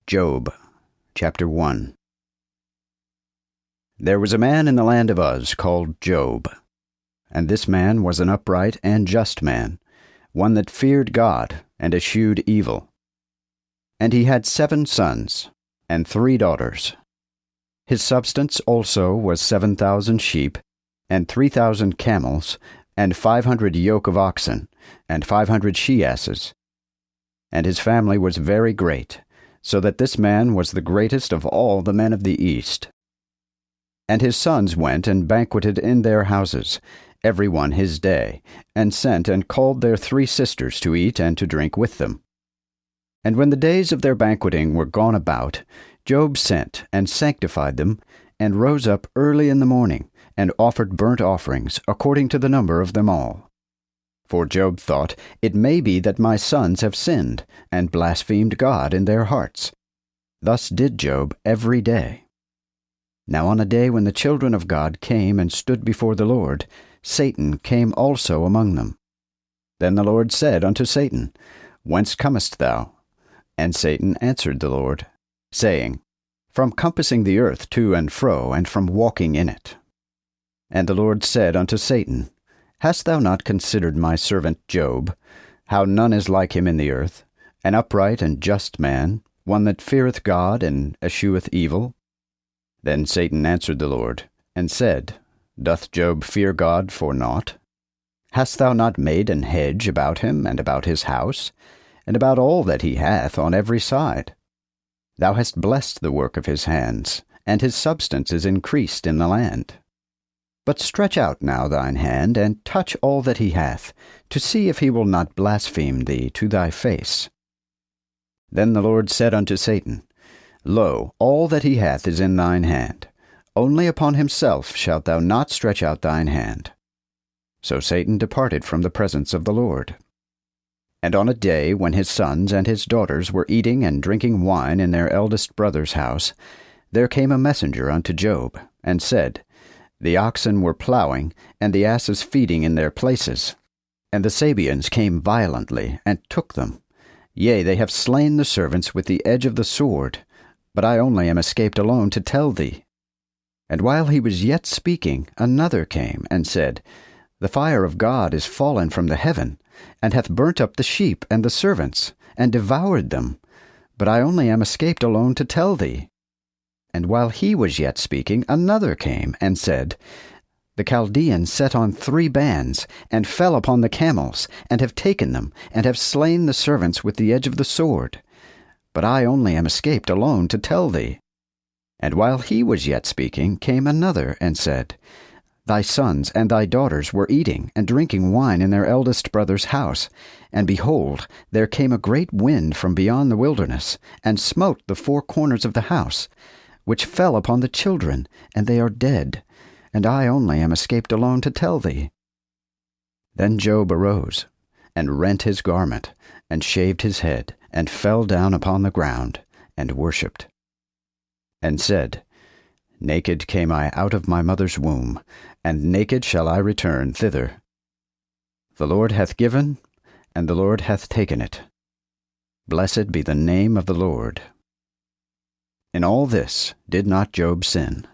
Job, chapter 1. There was a man in the land of Uz called Job, and this man was an upright and just man, one that feared God and eschewed evil. And he had 7 sons and 3 daughters. His substance also was 7,000 sheep, and 3,000 camels, and 500 yoke of oxen, and 500 she-asses. And his family was very great, so that this man was the greatest of all the men of the East. And his sons went and banqueted in their houses, every one his day, and sent and called their 3 sisters to eat and to drink with them. And when the days of their banqueting were gone about, Job sent and sanctified them, and rose up early in the morning, and offered burnt offerings according to the number of them all. For Job thought, It may be that my sons have sinned, and blasphemed God in their hearts. Thus did Job every day. Now on a day when the children of God came and stood before the Lord, Satan came also among them. Then the Lord said unto Satan, Whence comest thou? And Satan answered the Lord, saying, From compassing the earth to and fro, and from walking in it. And the Lord said unto Satan, Hast thou not considered my servant Job, how none is like him in the earth, an upright and just man, one that feareth God and escheweth evil? Then Satan answered the Lord, and said, Doth Job fear God for naught? Hast thou not made an hedge about him and about his house, and about all that he hath on every side? Thou hast blessed the work of his hands, and his substance is increased in the land. But stretch out now thine hand, and touch all that he hath, to see if he will not blaspheme thee to thy face. Then the Lord said unto Satan, Lo, all that he hath is in thine hand. Only upon himself shalt thou not stretch out thine hand. So Satan departed from the presence of the Lord. And on a day when his sons and his daughters were eating and drinking wine in their eldest brother's house, there came a messenger unto Job, and said, The oxen were plowing, and the asses feeding in their places. And the Sabeans came violently, and took them. Yea, they have slain the servants with the edge of the sword, but I only am escaped alone to tell thee. And while he was yet speaking, another came, and said, The fire of God is fallen from the heaven, and hath burnt up the sheep and the servants, and devoured them, but I only am escaped alone to tell thee. And while he was yet speaking, another came, and said, The Chaldeans set on 3 bands, and fell upon the camels, and have taken them, and have slain the servants with the edge of the sword. But I only am escaped alone to tell thee. And while he was yet speaking, came another, and said, Thy sons and thy daughters were eating and drinking wine in their eldest brother's house, and behold, there came a great wind from beyond the wilderness, and smote the 4 corners of the house, which fell upon the children, and they are dead, and I only am escaped alone to tell thee. Then Job arose, and rent his garment, and shaved his head, and fell down upon the ground, and worshipped, and said, Naked came I out of my mother's womb, and naked shall I return thither. The Lord hath given, and the Lord hath taken it. Blessed be the name of the Lord. In all this did not Job sin,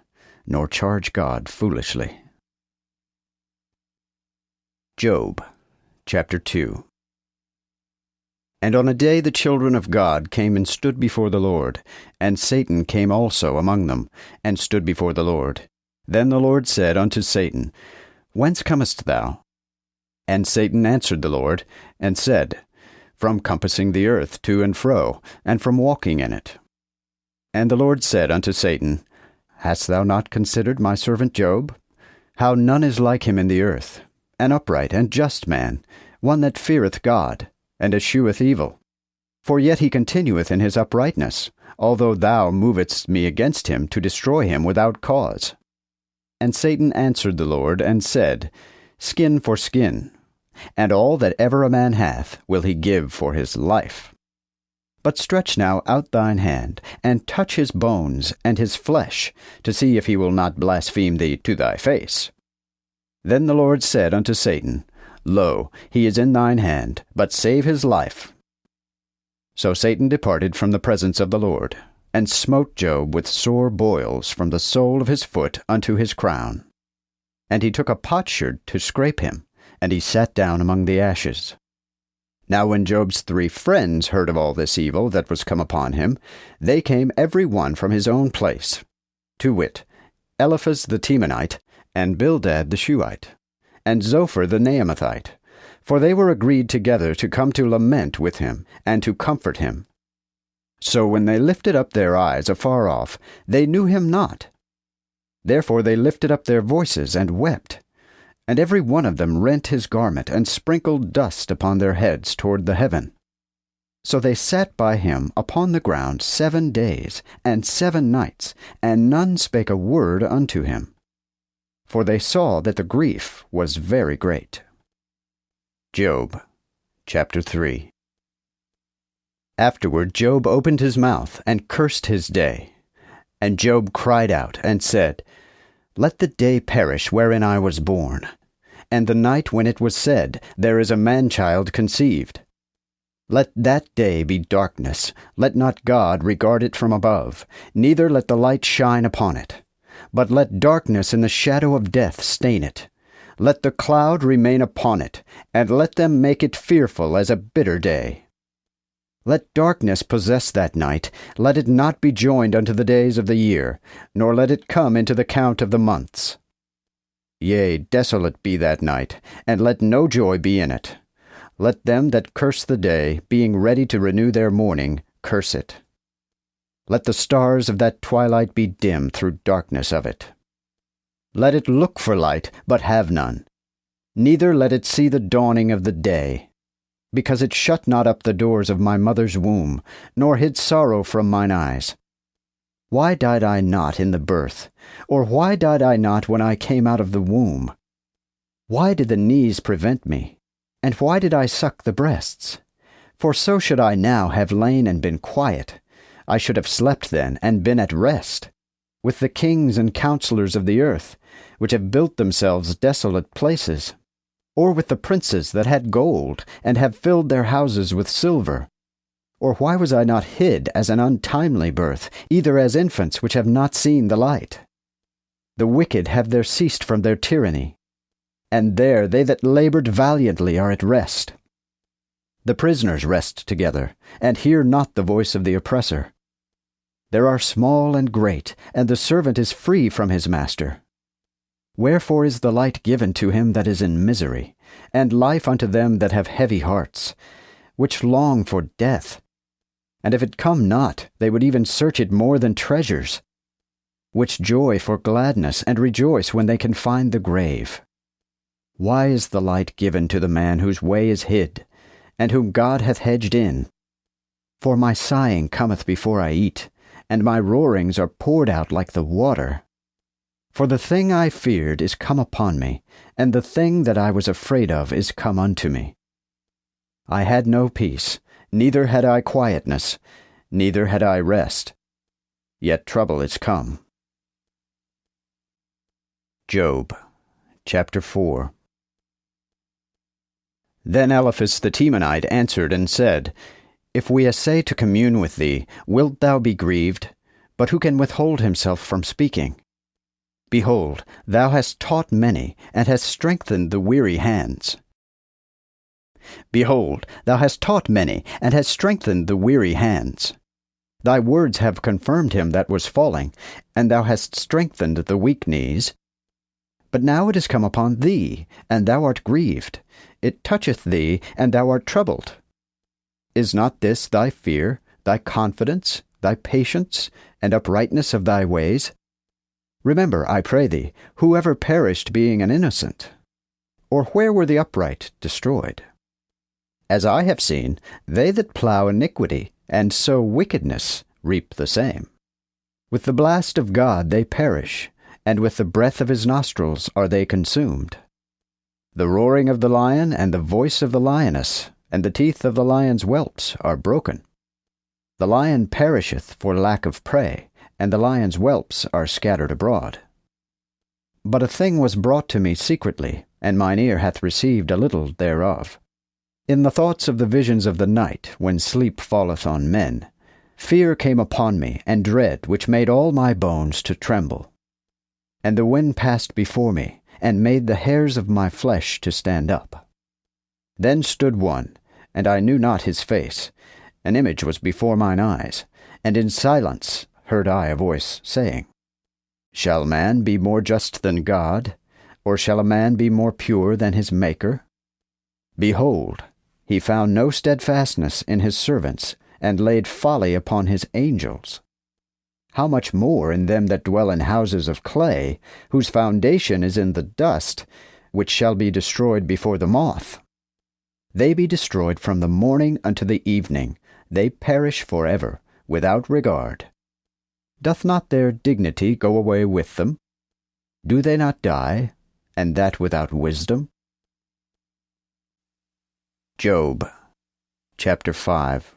nor charge God foolishly. Job, chapter 2. And on a day the children of God came and stood before the Lord, and Satan came also among them, and stood before the Lord. Then the Lord said unto Satan, Whence comest thou? And Satan answered the Lord, and said, From compassing the earth to and fro, and from walking in it. And the Lord said unto Satan, Hast thou not considered my servant Job? How none is like him in the earth, an upright and just man, one that feareth God, and escheweth evil. For yet he continueth in his uprightness, although thou movedst me against him to destroy him without cause. And Satan answered the Lord, and said, Skin for skin, and all that ever a man hath will he give for his life. But stretch now out thine hand, and touch his bones and his flesh, to see if he will not blaspheme thee to thy face. Then the Lord said unto Satan, Lo, he is in thine hand, but save his life. So Satan departed from the presence of the Lord, and smote Job with sore boils from the sole of his foot unto his crown. And he took a potsherd to scrape him, and he sat down among the ashes. Now when Job's 3 friends heard of all this evil that was come upon him, they came every one from his own place, to wit, Eliphaz the Temanite, and Bildad the Shuhite, and Zophar the Naamathite, for they were agreed together to come to lament with him, and to comfort him. So when they lifted up their eyes afar off, they knew him not. Therefore they lifted up their voices and wept. And every one of them rent his garment, and sprinkled dust upon their heads toward the heaven. So they sat by him upon the ground 7 days and 7 nights, and none spake a word unto him. For they saw that the grief was very great. Job, chapter 3. Afterward Job opened his mouth, and cursed his day. And Job cried out, and said, Let the day perish wherein I was born, and the night when it was said, There is a man-child conceived. Let that day be darkness, let not God regard it from above, neither let the light shine upon it. But let darkness and the shadow of death stain it. Let the cloud remain upon it, and let them make it fearful as a bitter day. Let darkness possess that night, let it not be joined unto the days of the year, nor let it come into the count of the months. Yea, desolate be that night, and let no joy be in it. Let them that curse the day, being ready to renew their mourning, curse it. Let the stars of that twilight be dim through darkness of it. Let it look for light, but have none. Neither let it see the dawning of the day. Because it shut not up the doors of my mother's womb, nor hid sorrow from mine eyes. Why died I not in the birth? Or why died I not when I came out of the womb? Why did the knees prevent me? And why did I suck the breasts? For so should I now have lain and been quiet. I should have slept then, and been at rest, with the kings and counselors of the earth, which have built themselves desolate places, or with the princes that had gold, and have filled their houses with silver. Or why was I not hid as an untimely birth, either as infants which have not seen the light? The wicked have there ceased from their tyranny, and there they that labored valiantly are at rest. The prisoners rest together, and hear not the voice of the oppressor. There are small and great, and the servant is free from his master. Wherefore is the light given to him that is in misery, and life unto them that have heavy hearts, which long for death? And if it come not, they would even search it more than treasures, which joy for gladness, and rejoice when they can find the grave. Why is the light given to the man whose way is hid, and whom God hath hedged in? For my sighing cometh before I eat, and my roarings are poured out like the water. For the thing I feared is come upon me, and the thing that I was afraid of is come unto me. I had no peace, neither had I quietness, neither had I rest. Yet trouble is come. Job, chapter 4. Then Eliphaz the Temanite answered and said, If we essay to commune with thee, wilt thou be grieved? But who can withhold himself from speaking? Behold, thou hast taught many, and hast strengthened the weary hands. Behold, thou hast taught many, and hast strengthened the weary hands. Thy words have confirmed him that was falling, and thou hast strengthened the weak knees. But now it is come upon thee, and thou art grieved. It toucheth thee, and thou art troubled. Is not this thy fear, thy confidence, thy patience, and uprightness of thy ways? Remember, I pray thee, whoever perished being an innocent? Or where were the upright destroyed? As I have seen, they that plough iniquity, and sow wickedness, reap the same. With the blast of God they perish, and with the breath of his nostrils are they consumed. The roaring of the lion, and the voice of the lioness, and the teeth of the lion's whelps are broken. The lion perisheth for lack of prey, and the lion's whelps are scattered abroad. But a thing was brought to me secretly, and mine ear hath received a little thereof. In the thoughts of the visions of the night, when sleep falleth on men, fear came upon me, and dread, which made all my bones to tremble. And the wind passed before me, and made the hairs of my flesh to stand up. Then stood one, and I knew not his face. An image was before mine eyes, and in silence heard I a voice saying, Shall man be more just than God? Or shall a man be more pure than his Maker? Behold, he found no steadfastness in his servants, and laid folly upon his angels. How much more in them that dwell in houses of clay, whose foundation is in the dust, which shall be destroyed before the moth? They be destroyed from the morning unto the evening, they perish forever, without regard. Doth not their dignity go away with them? Do they not die, and that without wisdom? Job, chapter 5.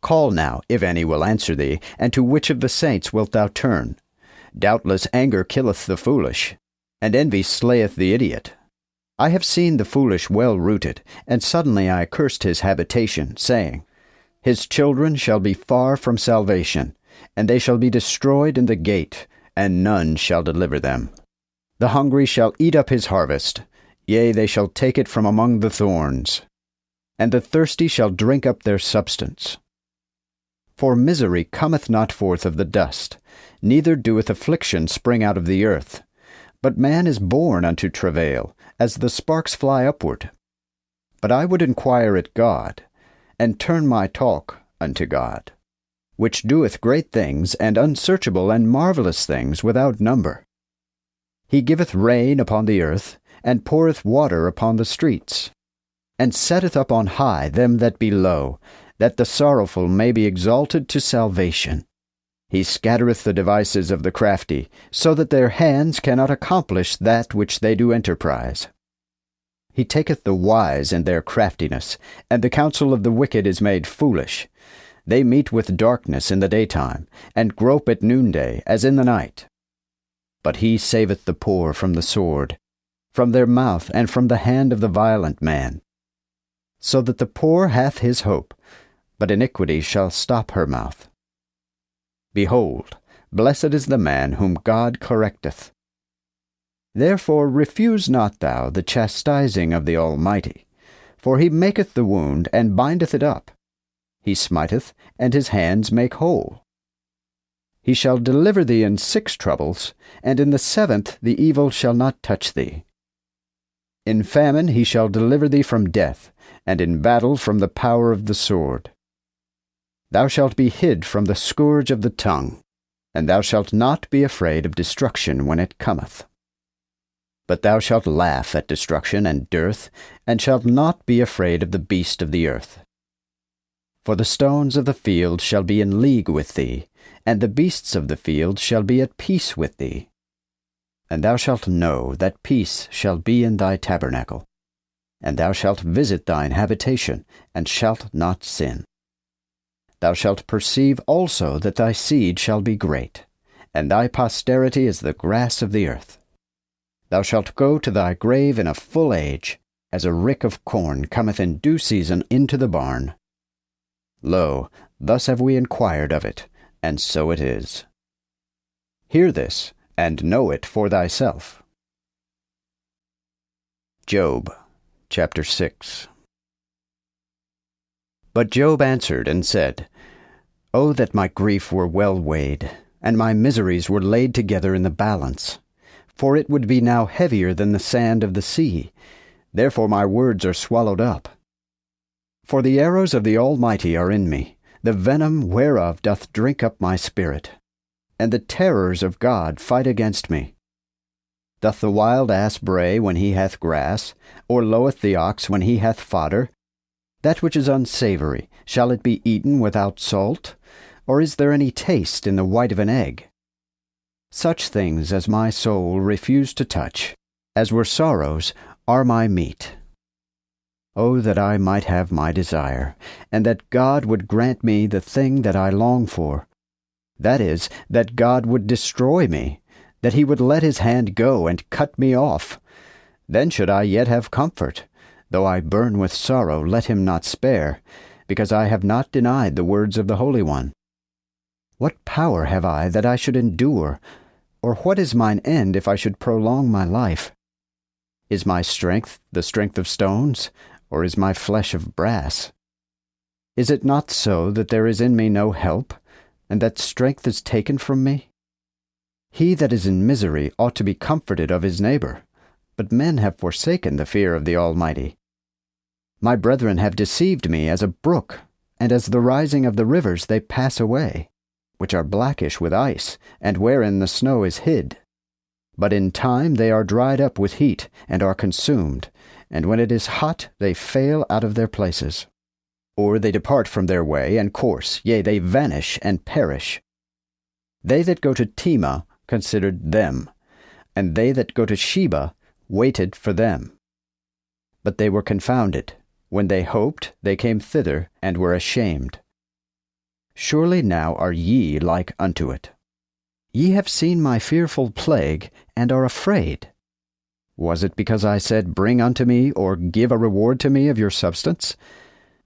Call now, if any will answer thee, and to which of the saints wilt thou turn? Doubtless anger killeth the foolish, and envy slayeth the idiot. I have seen the foolish well rooted, and suddenly I cursed his habitation, saying, His children shall be far from salvation, and they shall be destroyed in the gate, and none shall deliver them. The hungry shall eat up his harvest, yea, they shall take it from among the thorns, and the thirsty shall drink up their substance. For misery cometh not forth of the dust, neither doeth affliction spring out of the earth. But man is born unto travail, as the sparks fly upward. But I would inquire at God, and turn my talk unto God, which doeth great things, and unsearchable and marvelous things without number. He giveth rain upon the earth, and poureth water upon the streets, and setteth up on high them that be low, that the sorrowful may be exalted to salvation. He scattereth the devices of the crafty, so that their hands cannot accomplish that which they do enterprise. He taketh the wise in their craftiness, and the counsel of the wicked is made foolish. They meet with darkness in the daytime, and grope at noonday, as in the night. But he saveth the poor from the sword, from their mouth, and from the hand of the violent man. So that the poor hath his hope, but iniquity shall stop her mouth. Behold, blessed is the man whom God correcteth. Therefore refuse not thou the chastising of the Almighty, for he maketh the wound, and bindeth it up. He smiteth, and his hands make whole. He shall deliver thee in 6 troubles, and in the 7th the evil shall not touch thee. In famine he shall deliver thee from death, and in battle from the power of the sword. Thou shalt be hid from the scourge of the tongue, and thou shalt not be afraid of destruction when it cometh. But thou shalt laugh at destruction and dearth, and shalt not be afraid of the beast of the earth. For the stones of the field shall be in league with thee, and the beasts of the field shall be at peace with thee. And thou shalt know that peace shall be in thy tabernacle, and thou shalt visit thine habitation, and shalt not sin. Thou shalt perceive also that thy seed shall be great, and thy posterity is the grass of the earth. Thou shalt go to thy grave in a full age, as a rick of corn cometh in due season into the barn. Lo, thus have we inquired of it, and so it is. Hear this, and know it for thyself. Job, chapter 6. But Job answered and said, O that my grief were well weighed, and my miseries were laid together in the balance! For it would be now heavier than the sand of the sea, therefore my words are swallowed up. For the arrows of the Almighty are in me, the venom whereof doth drink up my spirit, and the terrors of God fight against me. Doth the wild ass bray when he hath grass, or loweth the ox when he hath fodder? That which is unsavory, shall it be eaten without salt? Or is there any taste in the white of an egg? Such things as my soul refused to touch, as were sorrows, are my meat. O that I might have my desire, and that God would grant me the thing that I long for. That is, that God would destroy me, that he would let his hand go and cut me off. Then should I yet have comfort, Though I burn with sorrow, let him not spare, because I have not denied the words of the Holy One. What power have I that I should endure? Or what is mine end if I should prolong my life? Is my strength the strength of stones, or is my flesh of brass? Is it not so that there is in me no help, and that strength is taken from me? He that is in misery ought to be comforted of his neighbor, but men have forsaken the fear of the Almighty. My brethren have deceived me as a brook, and as the rising of the rivers they pass away, which are blackish with ice, and wherein the snow is hid. But in time they are dried up with heat, and are consumed, and when it is hot they fail out of their places. Or they depart from their way and course, yea, they vanish and perish. They that go to Tema considered them, and they that go to Sheba waited for them. But they were confounded. When they hoped, they came thither, and were ashamed. Surely now are ye like unto it. Ye have seen my fearful plague, and are afraid. Was it because I said, Bring unto me, or give a reward to me of your substance?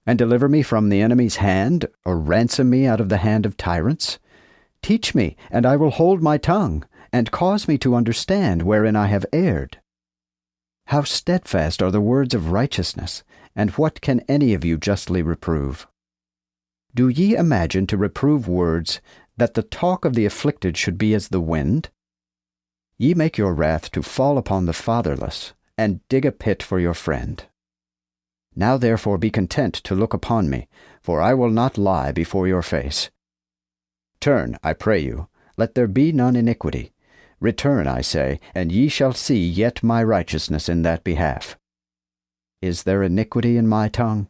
And deliver me from the enemy's hand, or ransom me out of the hand of tyrants? Teach me, and I will hold my tongue, and cause me to understand wherein I have erred. How steadfast are the words of righteousness, and what can any of you justly reprove? Do ye imagine to reprove words, that the talk of the afflicted should be as the wind? Ye make your wrath to fall upon the fatherless, and dig a pit for your friend. Now therefore be content to look upon me, for I will not lie before your face. Turn, I pray you, let there be none iniquity. Return, I say, and ye shall see yet my righteousness in that behalf. Is there iniquity in my tongue?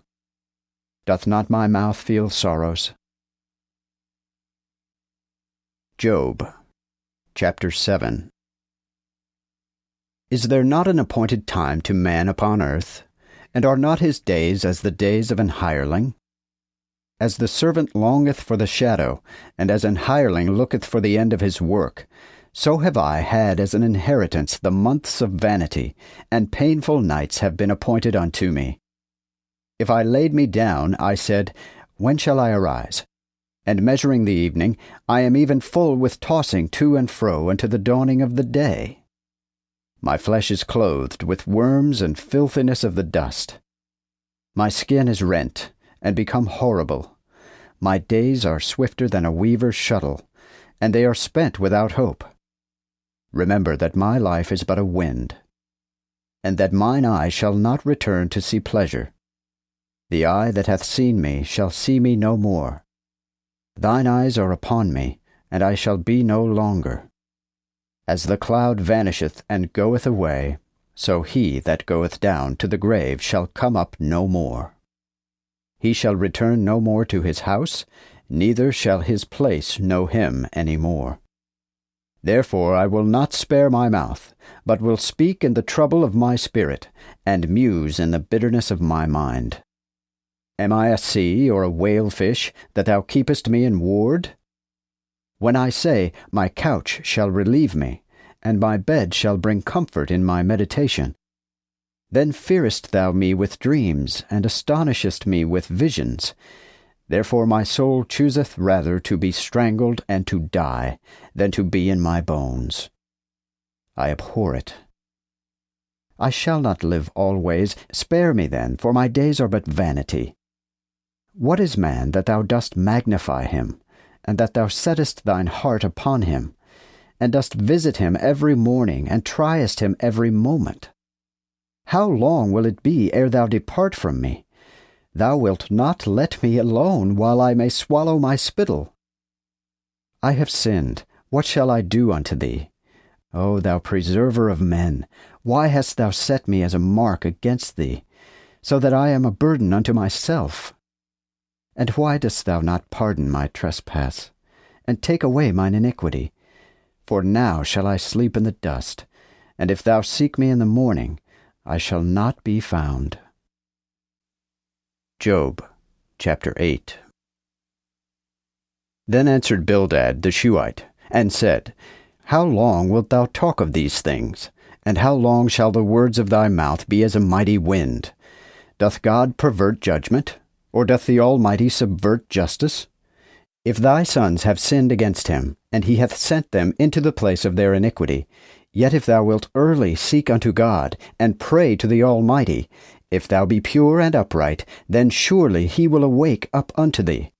Doth not my mouth feel sorrows? Job, chapter 7. Is there not an appointed time to man upon earth? And are not his days as the days of an hireling? As the servant longeth for the shadow, and as an hireling looketh for the end of his work, so have I had as an inheritance the months of vanity, and painful nights have been appointed unto me. If I laid me down, I said, When shall I arise? And measuring the evening, I am even full with tossing to and fro unto the dawning of the day. My flesh is clothed with worms and filthiness of the dust. My skin is rent, and become horrible. My days are swifter than a weaver's shuttle, and they are spent without hope. Remember that my life is but a wind, and that mine eye shall not return to see pleasure. The eye that hath seen me shall see me no more. Thine eyes are upon me, and I shall be no longer. As the cloud vanisheth and goeth away, so he that goeth down to the grave shall come up no more. He shall return no more to his house, neither shall his place know him any more. Therefore I will not spare my mouth, but will speak in the trouble of my spirit, and muse in the bitterness of my mind. Am I a sea or a whale fish, that thou keepest me in ward? When I say, My couch shall relieve me, and my bed shall bring comfort in my meditation, then fearest thou me with dreams, and astonishest me with visions. Therefore my soul chooseth rather to be strangled and to die, than to be in my bones. I abhor it. I shall not live always. Spare me then, for my days are but vanity. What is man that thou dost magnify him, and that thou settest thine heart upon him, and dost visit him every morning, and triest him every moment? How long will it be ere thou depart from me? Thou wilt not let me alone while I may swallow my spittle. I have sinned. What shall I do unto thee? O thou preserver of men, why hast thou set me as a mark against thee, so that I am a burden unto myself? And why dost thou not pardon my trespass, and take away mine iniquity? For now shall I sleep in the dust, and if thou seek me in the morning, I shall not be found. Job, chapter 8. Then answered Bildad the Shuhite, and said, How long wilt thou talk of these things? And how long shall the words of thy mouth be as a mighty wind? Doth God pervert judgment? Or doth the Almighty subvert justice? If thy sons have sinned against him, and he hath sent them into the place of their iniquity, yet if thou wilt early seek unto God, and pray to the Almighty, if thou be pure and upright, then surely he will awake up unto thee,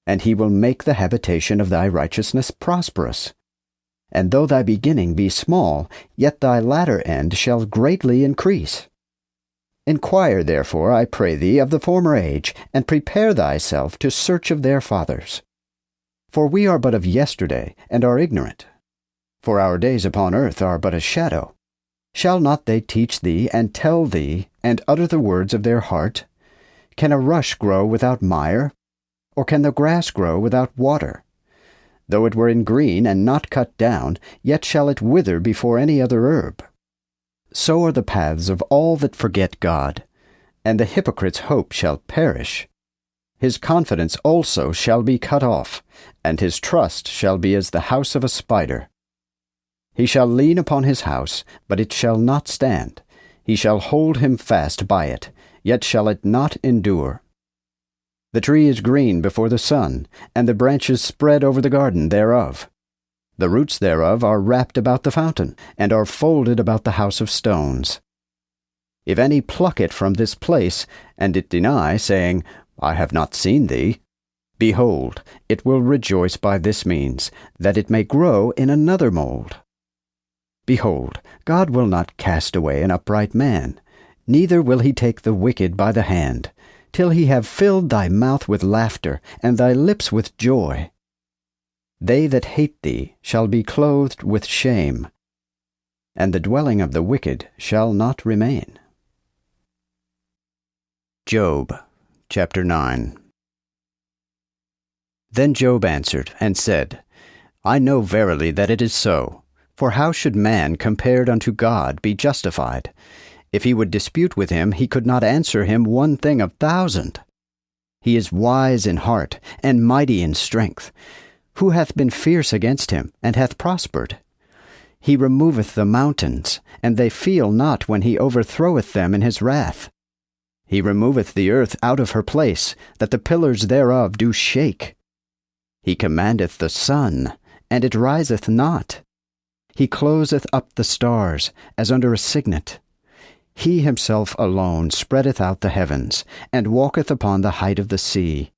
and he will make the habitation of thy righteousness prosperous. And though thy beginning be small, yet thy latter end shall greatly increase. Inquire therefore, I pray thee, of the former age, and prepare thyself to search of their fathers. For we are but of yesterday, and are ignorant. For our days upon earth are but a shadow. Shall not they teach thee, and tell thee, and utter the words of their heart? Can a rush grow without mire? Or can the grass grow without water? Though it were in green, and not cut down, yet shall it wither before any other herb. So are the paths of all that forget God, and the hypocrite's hope shall perish. His confidence also shall be cut off, and his trust shall be as the house of a spider. He shall lean upon his house, but it shall not stand. He shall hold him fast by it, yet shall it not endure. The tree is green before the sun, and the branches spread over the garden thereof. The roots thereof are wrapped about the fountain, and are folded about the house of stones. If any pluck it from this place, and it deny, saying, I have not seen thee, behold, it will rejoice by this means, that it may grow in another mold. Behold, God will not cast away an upright man, neither will he take the wicked by the hand, till he have filled thy mouth with laughter, and thy lips with joy. They that hate thee shall be clothed with shame, and the dwelling of the wicked shall not remain. Job, chapter 9. Then Job answered and said, I know verily that it is so. For how should man compared unto God be justified? If he would dispute with him, he could not answer him 1,000. He is wise in heart, and mighty in strength. Who hath been fierce against him, and hath prospered? He removeth the mountains, and they feel not when he overthroweth them in his wrath. He removeth the earth out of her place, that the pillars thereof do shake. He commandeth the sun, and it riseth not. He closeth up the stars, as under a signet. He himself alone spreadeth out the heavens, and walketh upon the height of the sea.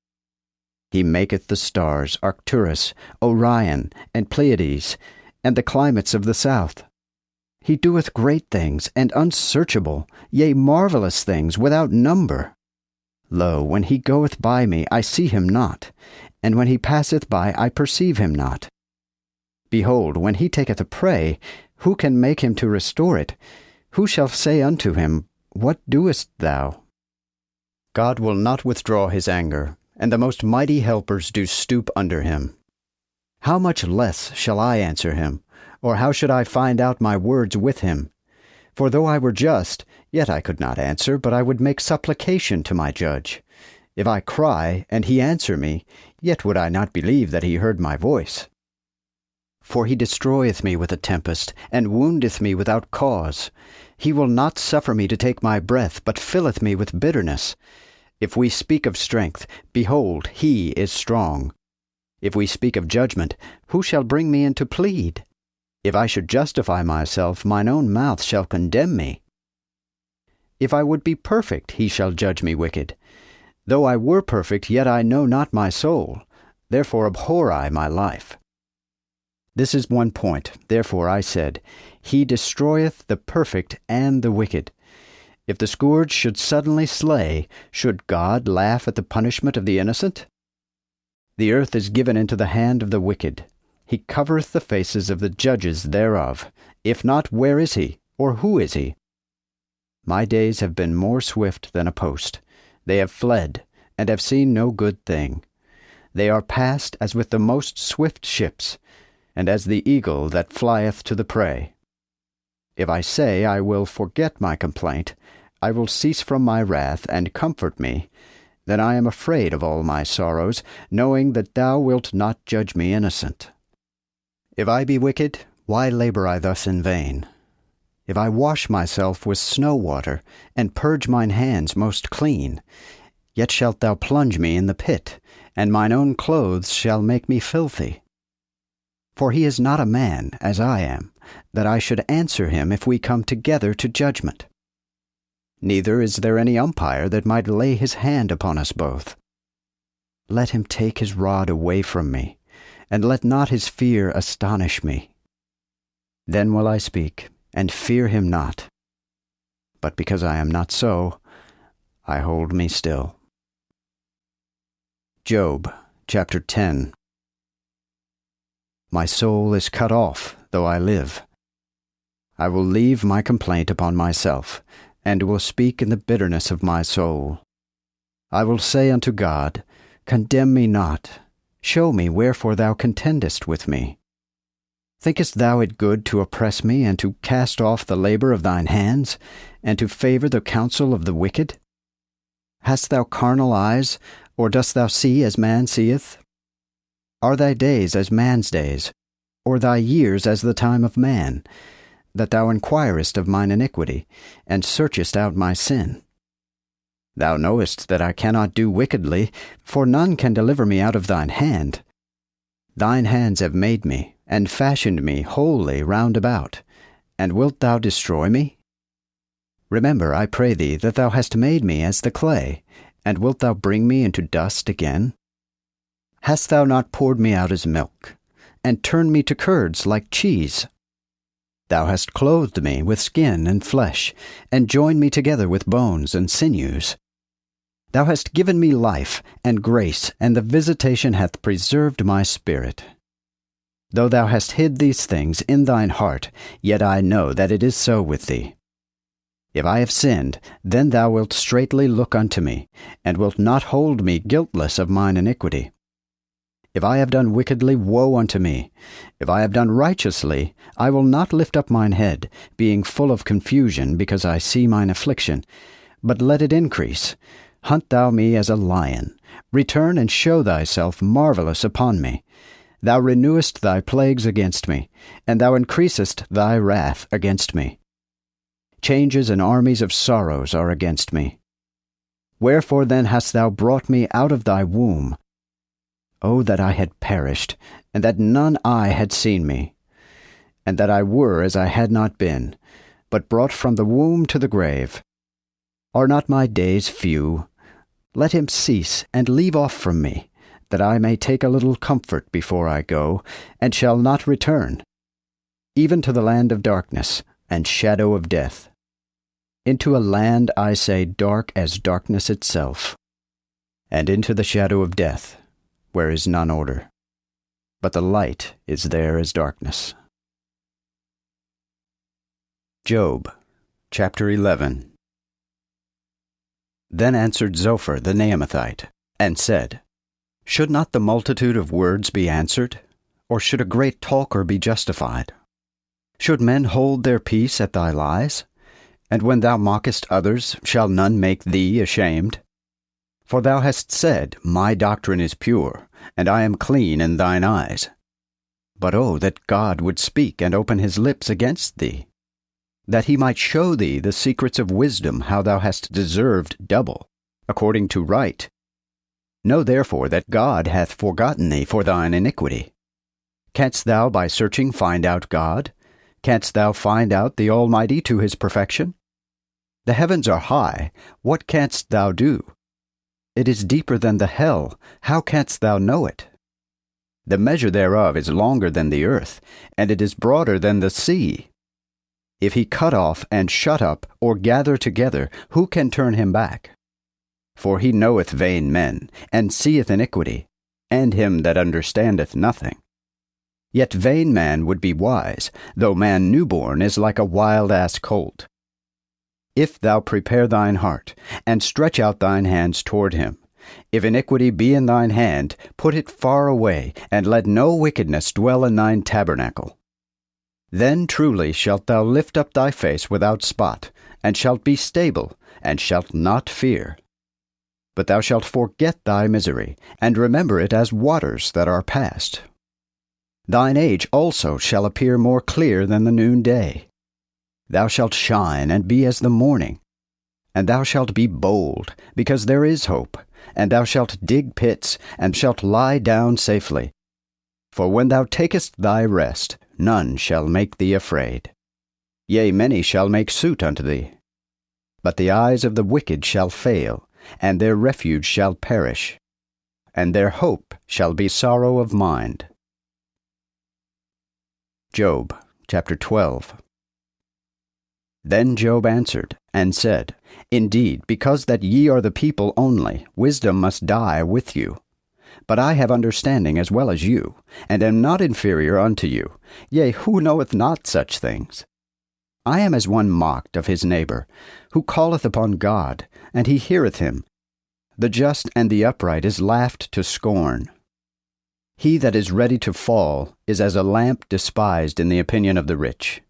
He maketh the stars Arcturus, Orion, and Pleiades, and the climates of the south. He doeth great things, and unsearchable, yea, marvelous things without number. Lo, when he goeth by me, I see him not, and when he passeth by, I perceive him not. Behold, when he taketh a prey, who can make him to restore it? Who shall say unto him, What doest thou? God will not withdraw his anger, and the most mighty helpers do stoop under him. How much less shall I answer him, or how should I find out my words with him? For though I were just, yet I could not answer, but I would make supplication to my judge. If I cry, and he answer me, yet would I not believe that he heard my voice. For he destroyeth me with a tempest, and woundeth me without cause. He will not suffer me to take my breath, but filleth me with bitterness. If we speak of strength, behold, he is strong. If we speak of judgment, who shall bring me in to plead? If I should justify myself, mine own mouth shall condemn me. If I would be perfect, he shall judge me wicked. Though I were perfect, yet I know not my soul. Therefore abhor I my life. This is one point. Therefore I said, He destroyeth the perfect and the wicked. If the scourge should suddenly slay, should God laugh at the punishment of the innocent? The earth is given into the hand of the wicked. He covereth the faces of the judges thereof. If not, where is he, or who is he? My days have been more swift than a post. They have fled, and have seen no good thing. They are past as with the most swift ships, and as the eagle that flieth to the prey. If I say I will forget my complaint, I will cease from my wrath, and comfort me, then I am afraid of all my sorrows, knowing that thou wilt not judge me innocent. If I be wicked, why labor I thus in vain? if I wash myself with snow water, and purge mine hands most clean, yet shalt thou plunge me in the pit, and mine own clothes shall make me filthy. For he is not a man, as I am, that I should answer him if we come together to judgment. Neither is there any umpire that might lay his hand upon us both. Let him take his rod away from me, and let not his fear astonish me. Then will I speak, and fear him not. But because I am not so, I hold me still. Job, chapter 10. My soul is cut off, though I live. I will leave my complaint upon myself, and will speak in the bitterness of my soul. I will say unto God, Condemn me not. Show me wherefore thou contendest with me. Thinkest thou it good to oppress me, and to cast off the labor of thine hands, and to favor the counsel of the wicked? Hast thou carnal eyes, or dost thou see as man seeth? Are thy days as man's days, or thy years as the time of man, that thou inquirest of mine iniquity, and searchest out my sin? Thou knowest that I cannot do wickedly, for none can deliver me out of thine hand. Thine hands have made me, and fashioned me wholly round about. And wilt thou destroy me? Remember, I pray thee, that thou hast made me as the clay, and wilt thou bring me into dust again? Hast thou not poured me out as milk, and turned me to curds like cheese? Thou hast clothed me with skin and flesh, and joined me together with bones and sinews. Thou hast given me life and grace, and the visitation hath preserved my spirit. Though thou hast hid these things in thine heart, yet I know that it is so with thee. If I have sinned, then thou wilt straightly look unto me, and wilt not hold me guiltless of mine iniquity. If I have done wickedly, woe unto me. If I have done righteously, I will not lift up mine head, being full of confusion, because I see mine affliction. But let it increase. Hunt thou me as a lion. Return and show thyself marvelous upon me. Thou renewest thy plagues against me, and thou increasest thy wrath against me. Changes and armies of sorrows are against me. Wherefore then hast thou brought me out of thy womb? O that I had perished, and that none eye had seen me, and that I were as I had not been, but brought from the womb to the grave. Are not my days few? Let him cease, and leave off from me, that I may take a little comfort before I go, and shall not return, even to the land of darkness and shadow of death, into a land, I say, dark as darkness itself, and into the shadow of death, where is none order, but the light is there as darkness. Job, chapter 11. Then answered Zophar the Naamathite, and said, Should not the multitude of words be answered? Or should a great talker be justified? Should men hold their peace at thy lies? And when thou mockest others, shall none make thee ashamed? For thou hast said, My doctrine is pure, and I am clean in thine eyes. But oh, that God would speak and open his lips against thee, that he might show thee the secrets of wisdom, how thou hast deserved double, according to right. Know therefore that God hath forgotten thee for thine iniquity. Canst thou by searching find out God? Canst thou find out the Almighty to his perfection? The heavens are high, what canst thou do? It is deeper than the hell, how canst thou know it? The measure thereof is longer than the earth, and it is broader than the sea. If he cut off and shut up, or gather together, who can turn him back? For he knoweth vain men, and seeth iniquity, and him that understandeth nothing. Yet vain man would be wise, though man newborn is like a wild ass colt. If thou prepare thine heart, and stretch out thine hands toward him, if iniquity be in thine hand, put it far away, and let no wickedness dwell in thine tabernacle. Then truly shalt thou lift up thy face without spot, and shalt be stable, and shalt not fear. But thou shalt forget thy misery, and remember it as waters that are past. Thine age also shall appear more clear than the noonday. Thou shalt shine and be as the morning. And thou shalt be bold, because there is hope. And thou shalt dig pits, and shalt lie down safely. For when thou takest thy rest, none shall make thee afraid. Yea, many shall make suit unto thee. But the eyes of the wicked shall fail, and their refuge shall perish, and their hope shall be sorrow of mind. Job chapter 12. Then Job answered, and said, Indeed, because that ye are the people only, wisdom must die with you. But I have understanding as well as you, and am not inferior unto you. Yea, who knoweth not such things? I am as one mocked of his neighbor, who calleth upon God, and he heareth him. The just and the upright is laughed to scorn. He that is ready to fall is as a lamp despised in the opinion of the rich.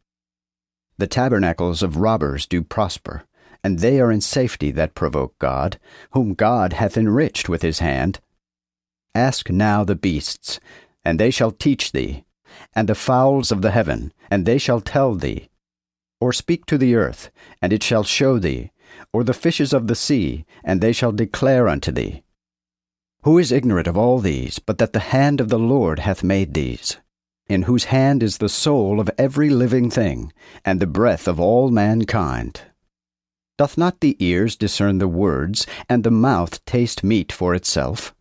The tabernacles of robbers do prosper, and they are in safety that provoke God, whom God hath enriched with his hand. Ask now the beasts, and they shall teach thee, and the fowls of the heaven, and they shall tell thee. Or speak to the earth, and it shall show thee, or the fishes of the sea, and they shall declare unto thee. Who is ignorant of all these, but that the hand of the Lord hath made these? In whose hand is the soul of every living thing, and the breath of all mankind. Doth not the ears discern the words, and the mouth taste meat for itself?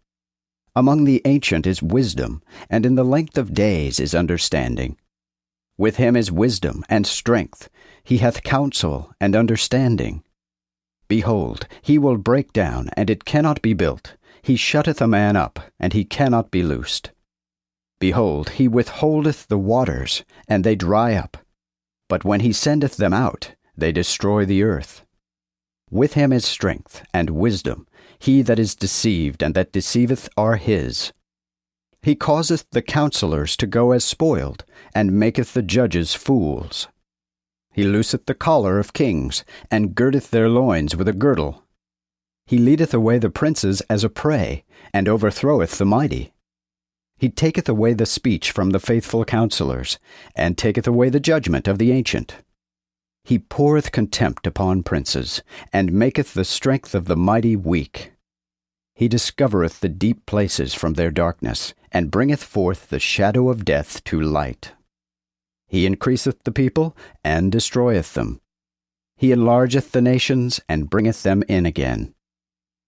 Among the ancient is wisdom, and in the length of days is understanding. With him is wisdom and strength, he hath counsel and understanding. Behold, he will break down, and it cannot be built. He shutteth a man up, and he cannot be loosed. Behold, he withholdeth the waters, and they dry up. But when he sendeth them out, they destroy the earth. With him is strength and wisdom. He that is deceived and that deceiveth are his. He causeth the counselors to go as spoiled, and maketh the judges fools. He looseth the collar of kings, and girdeth their loins with a girdle. He leadeth away the princes as a prey, and overthroweth the mighty. He taketh away the speech from the faithful counselors, and taketh away the judgment of the ancient. He poureth contempt upon princes, and maketh the strength of the mighty weak. He discovereth the deep places from their darkness, and bringeth forth the shadow of death to light. He increaseth the people, and destroyeth them. He enlargeth the nations, and bringeth them in again.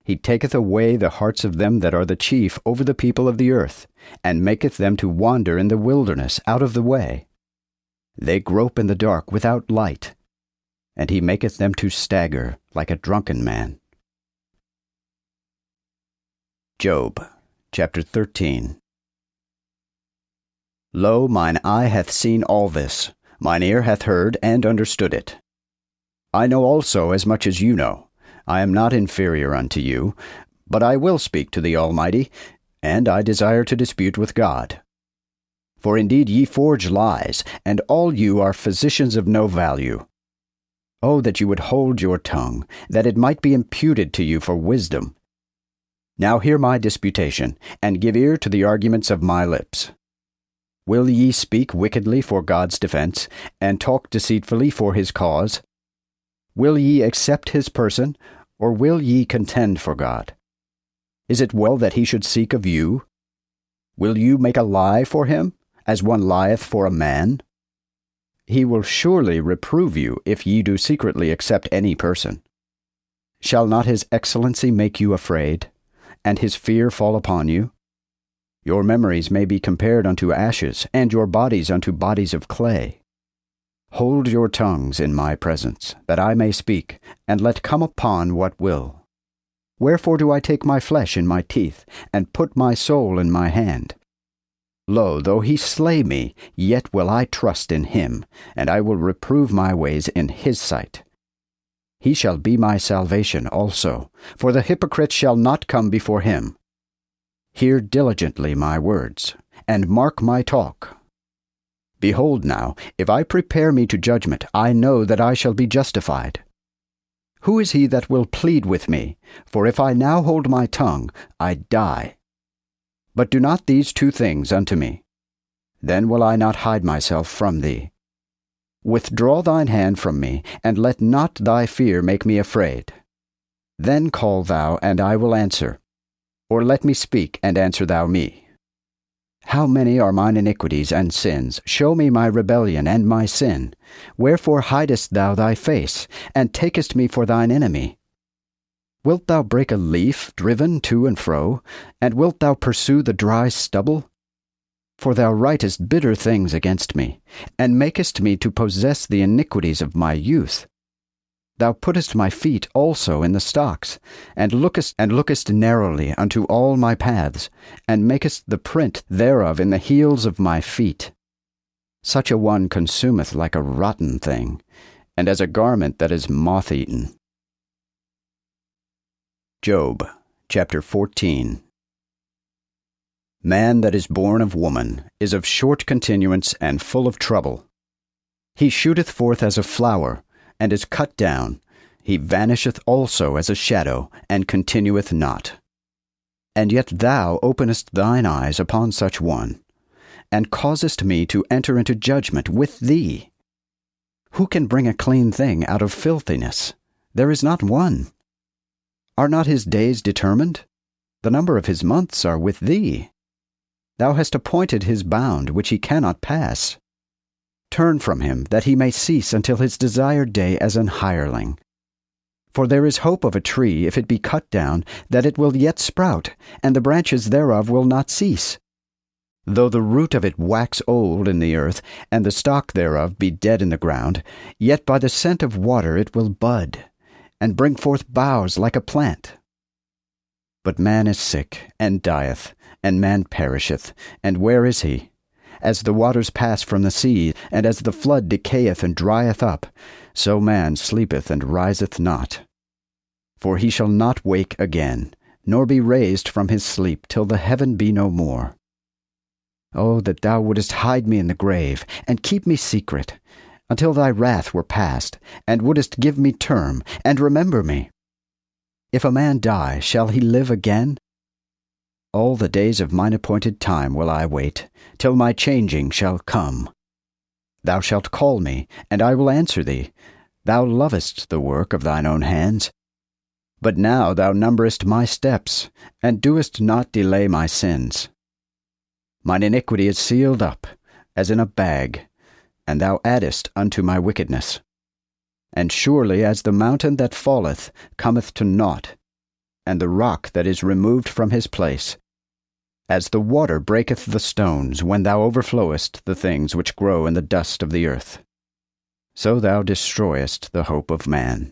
He taketh away the hearts of them that are the chief over the people of the earth, and maketh them to wander in the wilderness out of the way. They grope in the dark without light, and he maketh them to stagger like a drunken man. Job chapter 13. Lo, mine eye hath seen all this, mine ear hath heard and understood it. I know also as much as you know. I am not inferior unto you, but I will speak to the Almighty, and I desire to dispute with God. For indeed ye forge lies, and all you are physicians of no value. Oh, that you would hold your tongue, that it might be imputed to you for wisdom. Now hear my disputation, and give ear to the arguments of my lips. Will ye speak wickedly for God's defense, and talk deceitfully for his cause? Will ye accept his person, or will ye contend for God? Is it well that he should seek of you? Will you make a lie for him, as one lieth for a man? He will surely reprove you if ye do secretly accept any person. Shall not his excellency make you afraid, and his fear fall upon you? Your memories may be compared unto ashes, and your bodies unto bodies of clay. Hold your tongues in my presence, that I may speak, and let come upon what will. Wherefore do I take my flesh in my teeth, and put my soul in my hand? Lo, though he slay me, yet will I trust in him, and I will reprove my ways in his sight. He shall be my salvation also, for the hypocrite shall not come before him. Hear diligently my words, and mark my talk. Behold now, if I prepare me to judgment, I know that I shall be justified. Who is he that will plead with me? For if I now hold my tongue, I die. But do not these two things unto me. Then will I not hide myself from thee. Withdraw thine hand from me, and let not thy fear make me afraid. Then call thou, and I will answer. Or let me speak, and answer thou me. How many are mine iniquities and sins? Show me my rebellion and my sin. Wherefore hidest thou thy face, and takest me for thine enemy? Wilt thou break a leaf driven to and fro, and wilt thou pursue the dry stubble? For thou writest bitter things against me, and makest me to possess the iniquities of my youth. Thou puttest my feet also in the stocks, and lookest narrowly unto all my paths, and makest the print thereof in the heels of my feet. Such a one consumeth like a rotten thing, and as a garment that is moth-eaten. Job, chapter 14. Man that is born of woman is of short continuance and full of trouble. He shooteth forth as a flower, and is cut down. He vanisheth also as a shadow, and continueth not. And yet thou openest thine eyes upon such one, and causest me to enter into judgment with thee. Who can bring a clean thing out of filthiness? There is not one. Are not his days determined? The number of his months are with thee. Thou hast appointed his bound which he cannot pass. Turn from him, that he may cease until his desired day as an hireling. For there is hope of a tree, if it be cut down, that it will yet sprout, and the branches thereof will not cease. Though the root of it wax old in the earth, and the stock thereof be dead in the ground, yet by the scent of water it will bud, and bring forth boughs like a plant. But man is sick, and dieth, and man perisheth, and where is he? As the waters pass from the sea, and as the flood decayeth and drieth up, so man sleepeth and riseth not. For he shall not wake again, nor be raised from his sleep till the heaven be no more. O that thou wouldest hide me in the grave, and keep me secret, until thy wrath were past, and wouldest give me term, and remember me. If a man die, shall he live again? All the days of mine appointed time will I wait, till my changing shall come. Thou shalt call me, and I will answer thee. Thou lovest the work of thine own hands. But now thou numberest my steps, and doest not delay my sins. Mine iniquity is sealed up, as in a bag, and thou addest unto my wickedness. And surely as the mountain that falleth cometh to naught, and the rock that is removed from his place, as the water breaketh the stones when thou overflowest the things which grow in the dust of the earth, so thou destroyest the hope of man.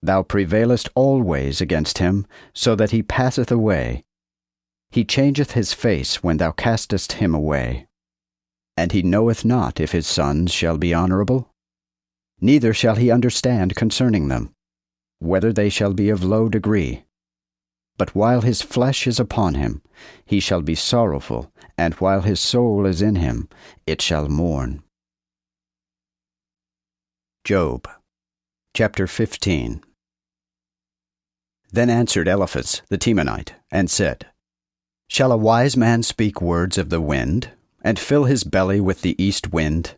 Thou prevailest always against him, so that he passeth away. He changeth his face when thou castest him away. And he knoweth not if his sons shall be honorable, neither shall he understand concerning them, whether they shall be of low degree. But while his flesh is upon him, he shall be sorrowful, and while his soul is in him, it shall mourn. Job, chapter 15. Then answered Eliphaz the Temanite, and said, Shall a wise man speak words of the wind, and fill his belly with the east wind?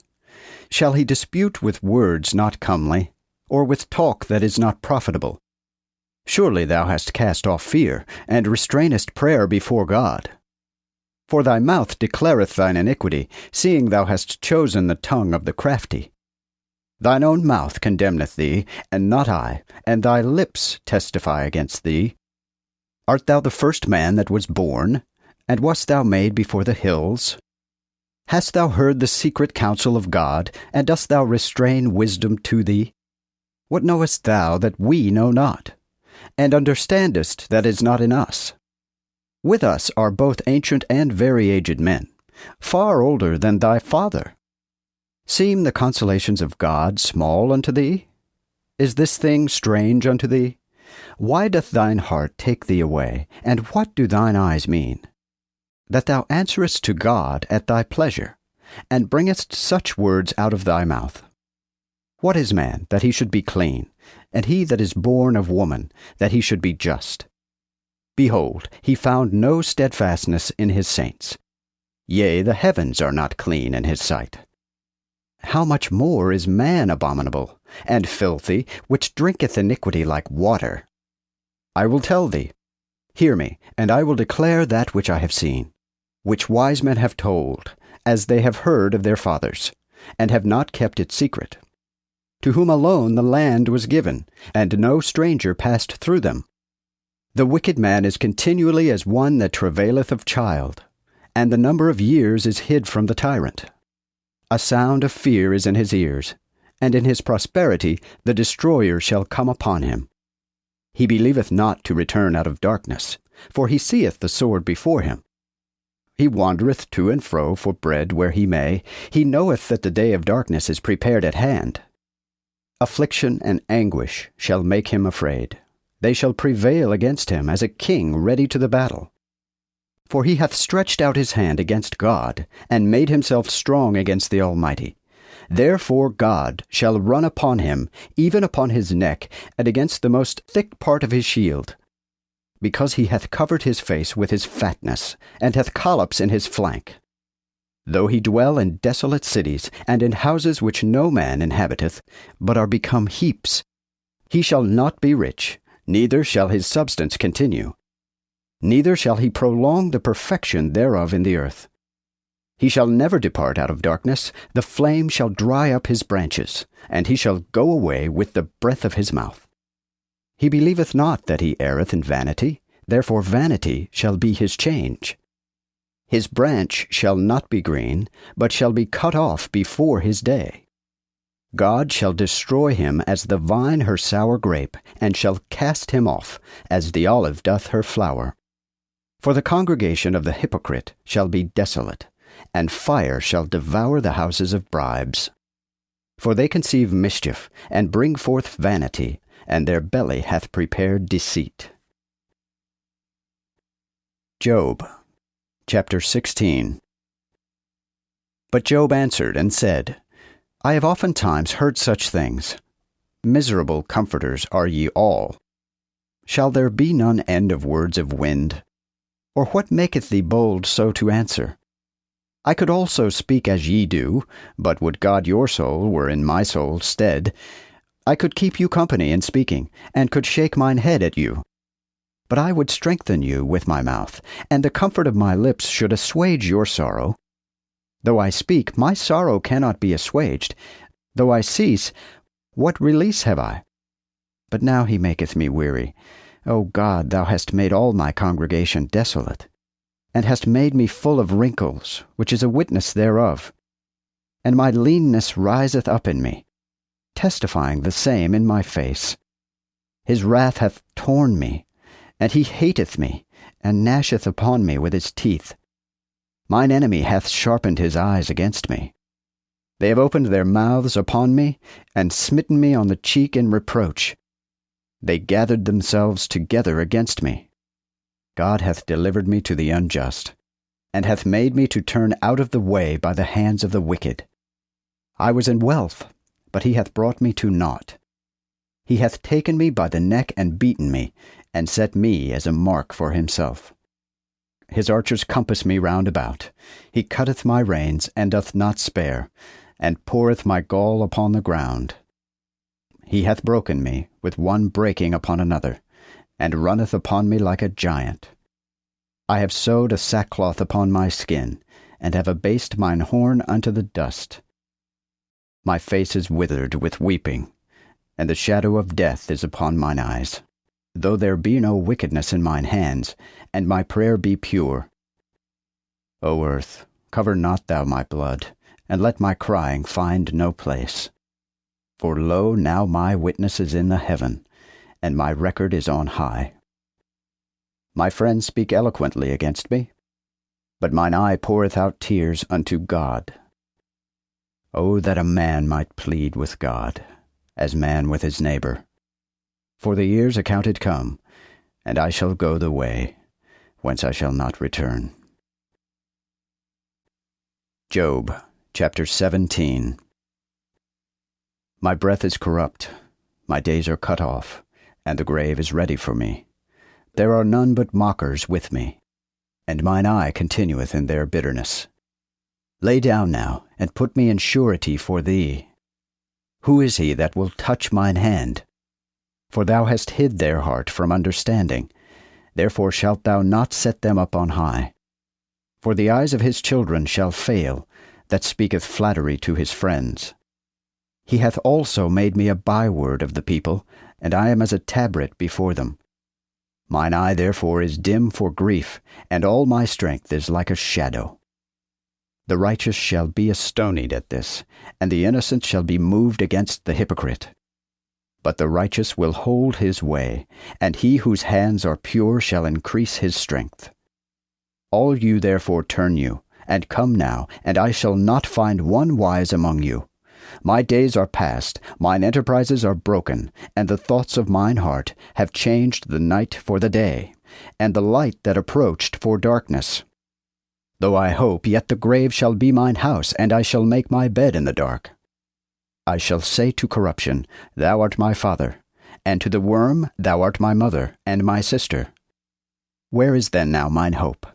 Shall he dispute with words not comely, or with talk that is not profitable? Surely thou hast cast off fear, and restrainest prayer before God. For thy mouth declareth thine iniquity, seeing thou hast chosen the tongue of the crafty. Thine own mouth condemneth thee, and not I, and thy lips testify against thee. Art thou the first man that was born, and wast thou made before the hills? Hast thou heard the secret counsel of God, and dost thou restrain wisdom to thee? What knowest thou that we know not? And understandest that is not in us? With us are both ancient and very aged men, far older than thy father. Seem the consolations of God small unto thee? Is this thing strange unto thee? Why doth thine heart take thee away, and what do thine eyes mean? That thou answerest to God at thy pleasure, and bringest such words out of thy mouth. What is man, that he should be clean, and he that is born of woman, that he should be just? Behold, he found no steadfastness in his saints. Yea, the heavens are not clean in his sight. how much more is man abominable, and filthy, which drinketh iniquity like water? I will tell thee. Hear me, and I will declare that which I have seen, which wise men have told, as they have heard of their fathers, and have not kept it secret, to whom alone the land was given, and no stranger passed through them. The wicked man is continually as one that travaileth of child, and the number of years is hid from the tyrant. A sound of fear is in his ears, and in his prosperity the destroyer shall come upon him. He believeth not to return out of darkness, for he seeth the sword before him. He wandereth to and fro for bread where he may. He knoweth that the day of darkness is prepared at hand. Affliction and anguish shall make him afraid. They shall prevail against him as a king ready to the battle. For he hath stretched out his hand against God, and made himself strong against the Almighty. Therefore God shall run upon him, even upon his neck, and against the most thick part of his shield. Because he hath covered his face with his fatness, and hath collops in his flank. Though he dwell in desolate cities, and in houses which no man inhabiteth, but are become heaps, he shall not be rich, neither shall his substance continue. Neither shall he prolong the perfection thereof in the earth. He shall never depart out of darkness, the flame shall dry up his branches, and he shall go away with the breath of his mouth. He believeth not that he erreth in vanity, therefore vanity shall be his change. His branch shall not be green, but shall be cut off before his day. God shall destroy him as the vine her sour grape, and shall cast him off, as the olive doth her flower. For the congregation of the hypocrite shall be desolate, and fire shall devour the houses of bribes. For they conceive mischief, and bring forth vanity, and their belly hath prepared deceit. Job, chapter 16. But Job answered and said, I have oftentimes heard such things. Miserable comforters are ye all. Shall there be none end of words of wind? Or what maketh thee bold so to answer? I could also speak as ye do, but would God your soul were in my soul's stead. I could keep you company in speaking, and could shake mine head at you. But I would strengthen you with my mouth, and the comfort of my lips should assuage your sorrow. Though I speak, my sorrow cannot be assuaged. Though I cease, what release have I? But now he maketh me weary. O God, thou hast made all my congregation desolate, and hast made me full of wrinkles, which is a witness thereof. And my leanness riseth up in me, testifying the same in my face. His wrath hath torn me, and he hateth me, and gnasheth upon me with his teeth. Mine enemy hath sharpened his eyes against me. They have opened their mouths upon me, and smitten me on the cheek in reproach. They gathered themselves together against me. God hath delivered me to the unjust, and hath made me to turn out of the way by the hands of the wicked. I was in wealth, but he hath brought me to naught. He hath taken me by the neck and beaten me, and set me as a mark for himself. His archers compass me round about. He cutteth my reins, and doth not spare, and poureth my gall upon the ground. He hath broken me, with one breaking upon another, and runneth upon me like a giant. I have sewed a sackcloth upon my skin, and have abased mine horn unto the dust. My face is withered with weeping, and the shadow of death is upon mine eyes, though there be no wickedness in mine hands, and my prayer be pure. O earth, cover not thou my blood, and let my crying find no place. For lo, now my witness is in the heaven, and my record is on high. My friends speak eloquently against me, but mine eye poureth out tears unto God. O that a man might plead with God, as man with his neighbor. For the years accounted come, and I shall go the way, whence I shall not return. Job, chapter 17. My breath is corrupt, my days are cut off, and the grave is ready for me. There are none but mockers with me, and mine eye continueth in their bitterness. Lay down now, and put me in surety for thee. Who is he that will touch mine hand? For thou hast hid their heart from understanding, therefore shalt thou not set them up on high. For the eyes of his children shall fail, that speaketh flattery to his friends. He hath also made me a byword of the people, and I am as a tabret before them. Mine eye therefore is dim for grief, and all my strength is like a shadow. The righteous shall be astonied at this, and the innocent shall be moved against the hypocrite. But the righteous will hold his way, and he whose hands are pure shall increase his strength. All you therefore turn you, and come now, and I shall not find one wise among you. My days are past, mine enterprises are broken, and the thoughts of mine heart have changed the night for the day, and the light that approached for darkness. Though I hope, yet the grave shall be mine house, and I shall make my bed in the dark. I shall say to corruption, Thou art my father, and to the worm, Thou art my mother, and my sister. Where is then now mine hope?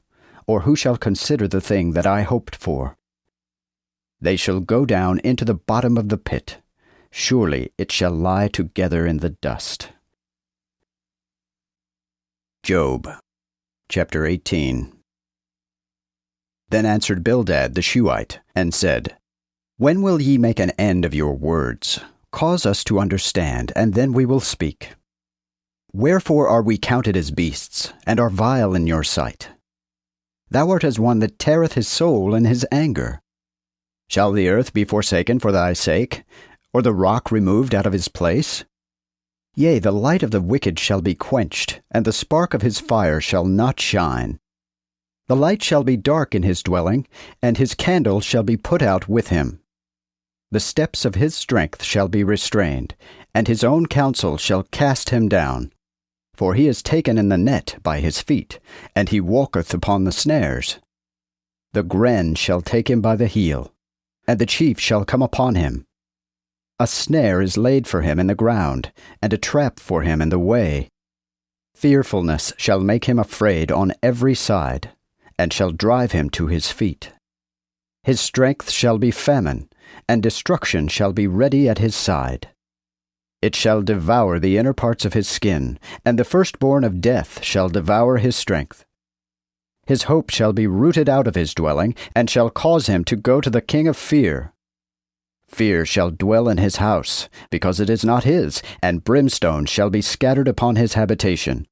Or who shall consider the thing that I hoped for? They shall go down into the bottom of the pit. Surely it shall lie together in the dust. Job, chapter 18. Then answered Bildad the Shuhite, and said, When will ye make an end of your words? Cause us to understand, and then we will speak. Wherefore are we counted as beasts, and are vile in your sight? Thou art as one that teareth his soul in his anger. Shall the earth be forsaken for thy sake, or the rock removed out of his place? Yea, the light of the wicked shall be quenched, and the spark of his fire shall not shine. The light shall be dark in his dwelling, and his candle shall be put out with him. The steps of his strength shall be restrained, and his own counsel shall cast him down. For he is taken in the net by his feet, and he walketh upon the snares. The gren shall take him by the heel, and the chief shall come upon him. A snare is laid for him in the ground, and a trap for him in the way. Fearfulness shall make him afraid on every side, and shall drive him to his feet. His strength shall be famine, and destruction shall be ready at his side. It shall devour the inner parts of his skin, and the firstborn of death shall devour his strength. His hope shall be rooted out of his dwelling, and shall cause him to go to the king of fear. Fear shall dwell in his house, because it is not his, and brimstone shall be scattered upon his habitation.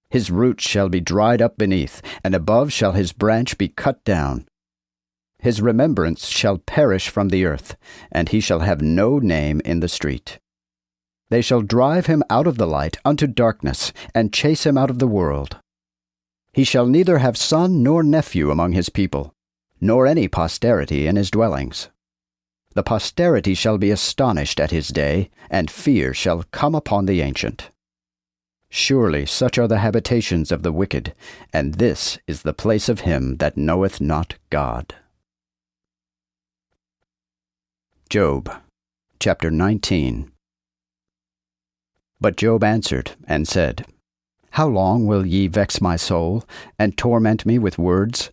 His roots shall be dried up beneath, and above shall his branch be cut down. His remembrance shall perish from the earth, and he shall have no name in the street. They shall drive him out of the light unto darkness, and chase him out of the world. He shall neither have son nor nephew among his people, nor any posterity in his dwellings. The posterity shall be astonished at his day, and fear shall come upon the ancient. Surely such are the habitations of the wicked, and this is the place of him that knoweth not God. Job, chapter 19. But Job answered and said, How long will ye vex my soul, and torment me with words?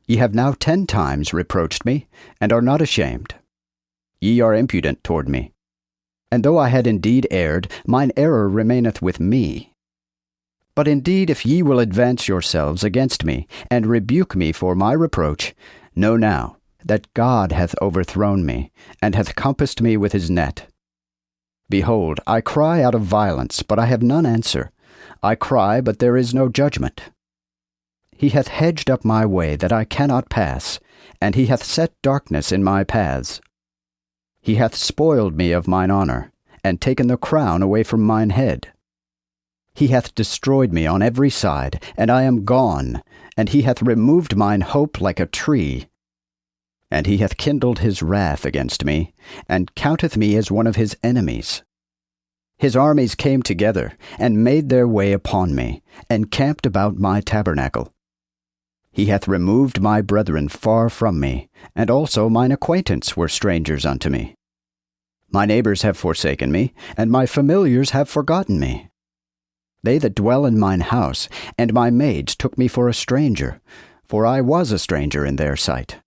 Ye have now 10 times reproached me, and are not ashamed. Ye are impudent toward me. And though I had indeed erred, mine error remaineth with me. But indeed if ye will advance yourselves against me, and rebuke me for my reproach, know now that God hath overthrown me, and hath compassed me with his net. Behold, I cry out of violence, but I have none answer. I cry, but there is no judgment. He hath hedged up my way that I cannot pass, and he hath set darkness in my paths. He hath spoiled me of mine honor, and taken the crown away from mine head. He hath destroyed me on every side, and I am gone, and he hath removed mine hope like a tree. And he hath kindled his wrath against me, and counteth me as one of his enemies. His armies came together, and made their way upon me, and camped about my tabernacle. He hath removed my brethren far from me, and also mine acquaintance were strangers unto me. My neighbors have forsaken me, and my familiars have forgotten me. They that dwell in mine house, and my maids took me for a stranger, for I was a stranger in their sight.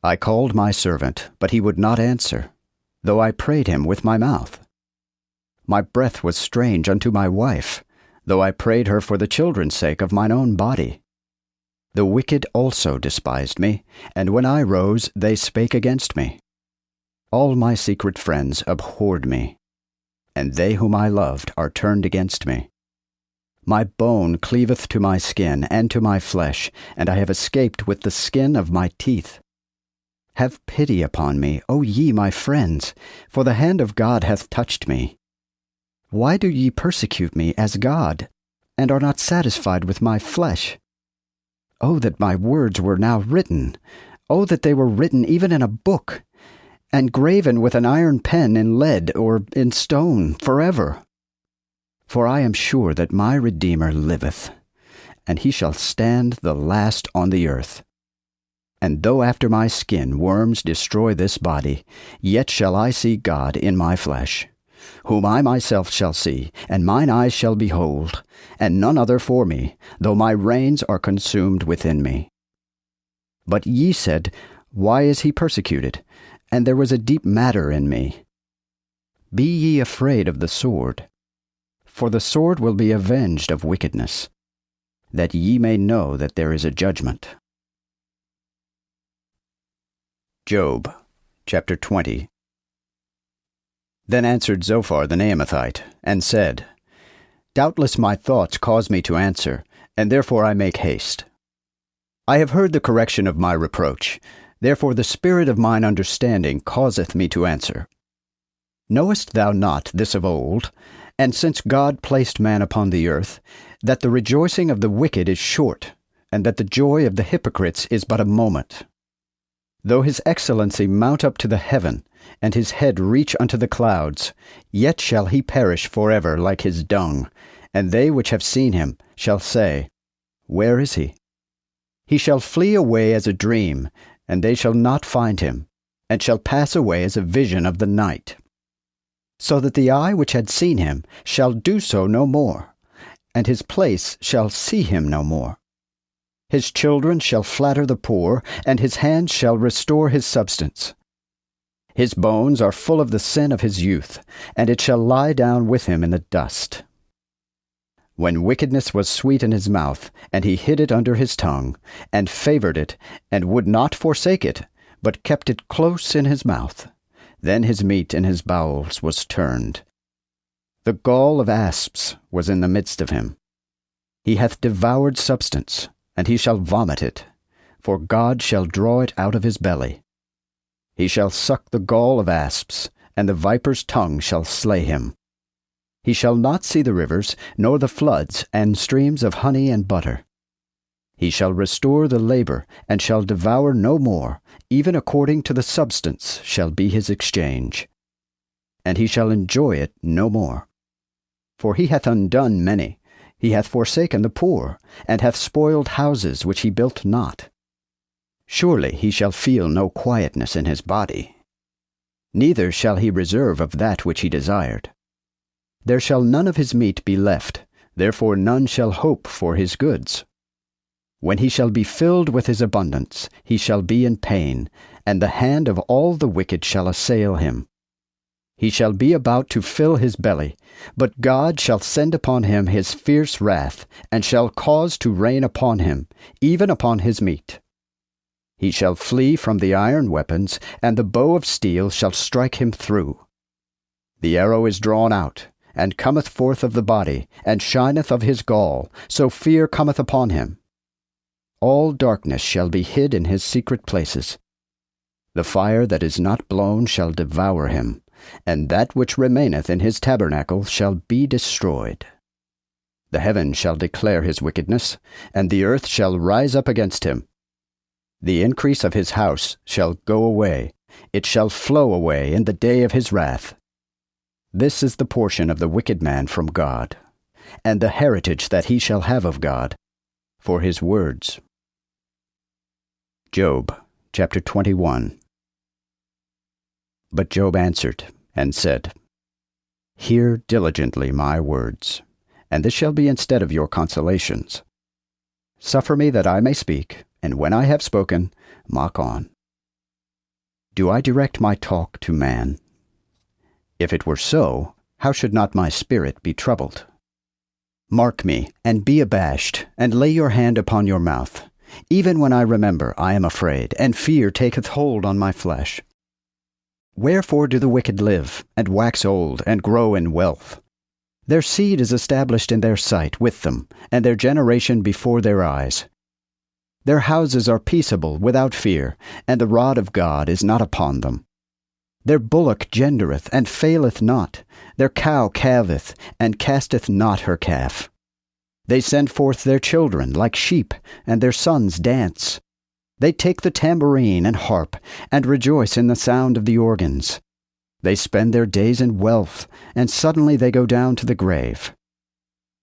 I called my servant, but he would not answer, though I prayed him with my mouth. My breath was strange unto my wife, though I prayed her for the children's sake of mine own body. The wicked also despised me, and when I rose, they spake against me. All my secret friends abhorred me, and they whom I loved are turned against me. My bone cleaveth to my skin and to my flesh, and I have escaped with the skin of my teeth. Have pity upon me, O ye my friends, for the hand of God hath touched me. Why do ye persecute me as God, and are not satisfied with my flesh? O that my words were now written! O that they were written even in a book, and graven with an iron pen in lead or in stone forever! For I am sure that my Redeemer liveth, and he shall stand the last on the earth. And though after my skin worms destroy this body, yet shall I see God in my flesh, whom I myself shall see, and mine eyes shall behold, and none other for me, though my reins are consumed within me. But ye said, Why is he persecuted? And there was a deep matter in me. Be ye afraid of the sword, for the sword will be avenged of wickedness, that ye may know that there is a judgment. Job, chapter 20. Then answered Zophar the Naamathite, and said, Doubtless my thoughts cause me to answer, and therefore I make haste. I have heard the correction of my reproach, therefore the spirit of mine understanding causeth me to answer. Knowest thou not this of old, and since God placed man upon the earth, that the rejoicing of the wicked is short, and that the joy of the hypocrites is but a moment? Though his excellency mount up to the heaven, and his head reach unto the clouds, yet shall he perish forever like his dung, and they which have seen him shall say, Where is he? He shall flee away as a dream, and they shall not find him, and shall pass away as a vision of the night. So that the eye which had seen him shall do so no more, and his place shall see him no more. His children shall flatter the poor, and his hands shall restore his substance. His bones are full of the sin of his youth, and it shall lie down with him in the dust. When wickedness was sweet in his mouth, and he hid it under his tongue, and favored it, and would not forsake it, but kept it close in his mouth, then his meat in his bowels was turned. The gall of asps was in the midst of him. He hath devoured substance, and he shall vomit it, for God shall draw it out of his belly. He shall suck the gall of asps, and the viper's tongue shall slay him. He shall not see the rivers, nor the floods, and streams of honey and butter. He shall restore the labor, and shall devour no more, even according to the substance shall be his exchange. And he shall enjoy it no more. For he hath undone many, he hath forsaken the poor, and hath spoiled houses which he built not. Surely he shall feel no quietness in his body, neither shall he reserve of that which he desired. There shall none of his meat be left, therefore none shall hope for his goods. When he shall be filled with his abundance, he shall be in pain, and the hand of all the wicked shall assail him. He shall be about to fill his belly, but God shall send upon him his fierce wrath, and shall cause to rain upon him, even upon his meat. He shall flee from the iron weapons, and the bow of steel shall strike him through. The arrow is drawn out, and cometh forth of the body, and shineth of his gall, so fear cometh upon him. All darkness shall be hid in his secret places. The fire that is not blown shall devour him, and that which remaineth in his tabernacle shall be destroyed. The heaven shall declare his wickedness, and the earth shall rise up against him. The increase of his house shall go away, it shall flow away in the day of his wrath. This is the portion of the wicked man from God, and the heritage that he shall have of God, for his words. Job, chapter 21. But Job answered, and said, Hear diligently my words, and this shall be instead of your consolations. Suffer me that I may speak, and when I have spoken, mock on. Do I direct my talk to man? If it were so, how should not my spirit be troubled? Mark me, and be abashed, and lay your hand upon your mouth. Even when I remember, I am afraid, and fear taketh hold on my flesh. Wherefore do the wicked live, and wax old, and grow in wealth? Their seed is established in their sight with them, and their generation before their eyes. Their houses are peaceable without fear, and the rod of God is not upon them. Their bullock gendereth, and faileth not. Their cow calveth, and casteth not her calf. They send forth their children like sheep, and their sons dance. They take the tambourine and harp, and rejoice in the sound of the organs. They spend their days in wealth, and suddenly they go down to the grave.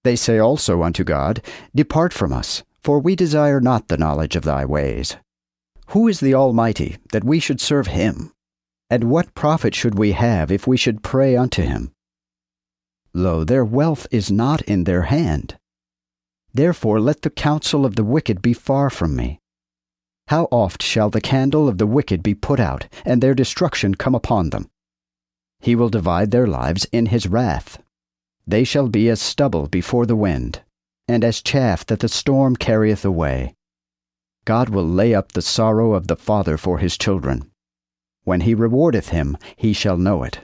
They say also unto God, Depart from us, for we desire not the knowledge of thy ways. Who is the Almighty, that we should serve him? And what profit should we have if we should pray unto him? Lo, their wealth is not in their hand. Therefore let the counsel of the wicked be far from me. How oft shall the candle of the wicked be put out, and their destruction come upon them? He will divide their lives in his wrath. They shall be as stubble before the wind, and as chaff that the storm carrieth away. God will lay up the sorrow of the father for his children. When he rewardeth him, he shall know it.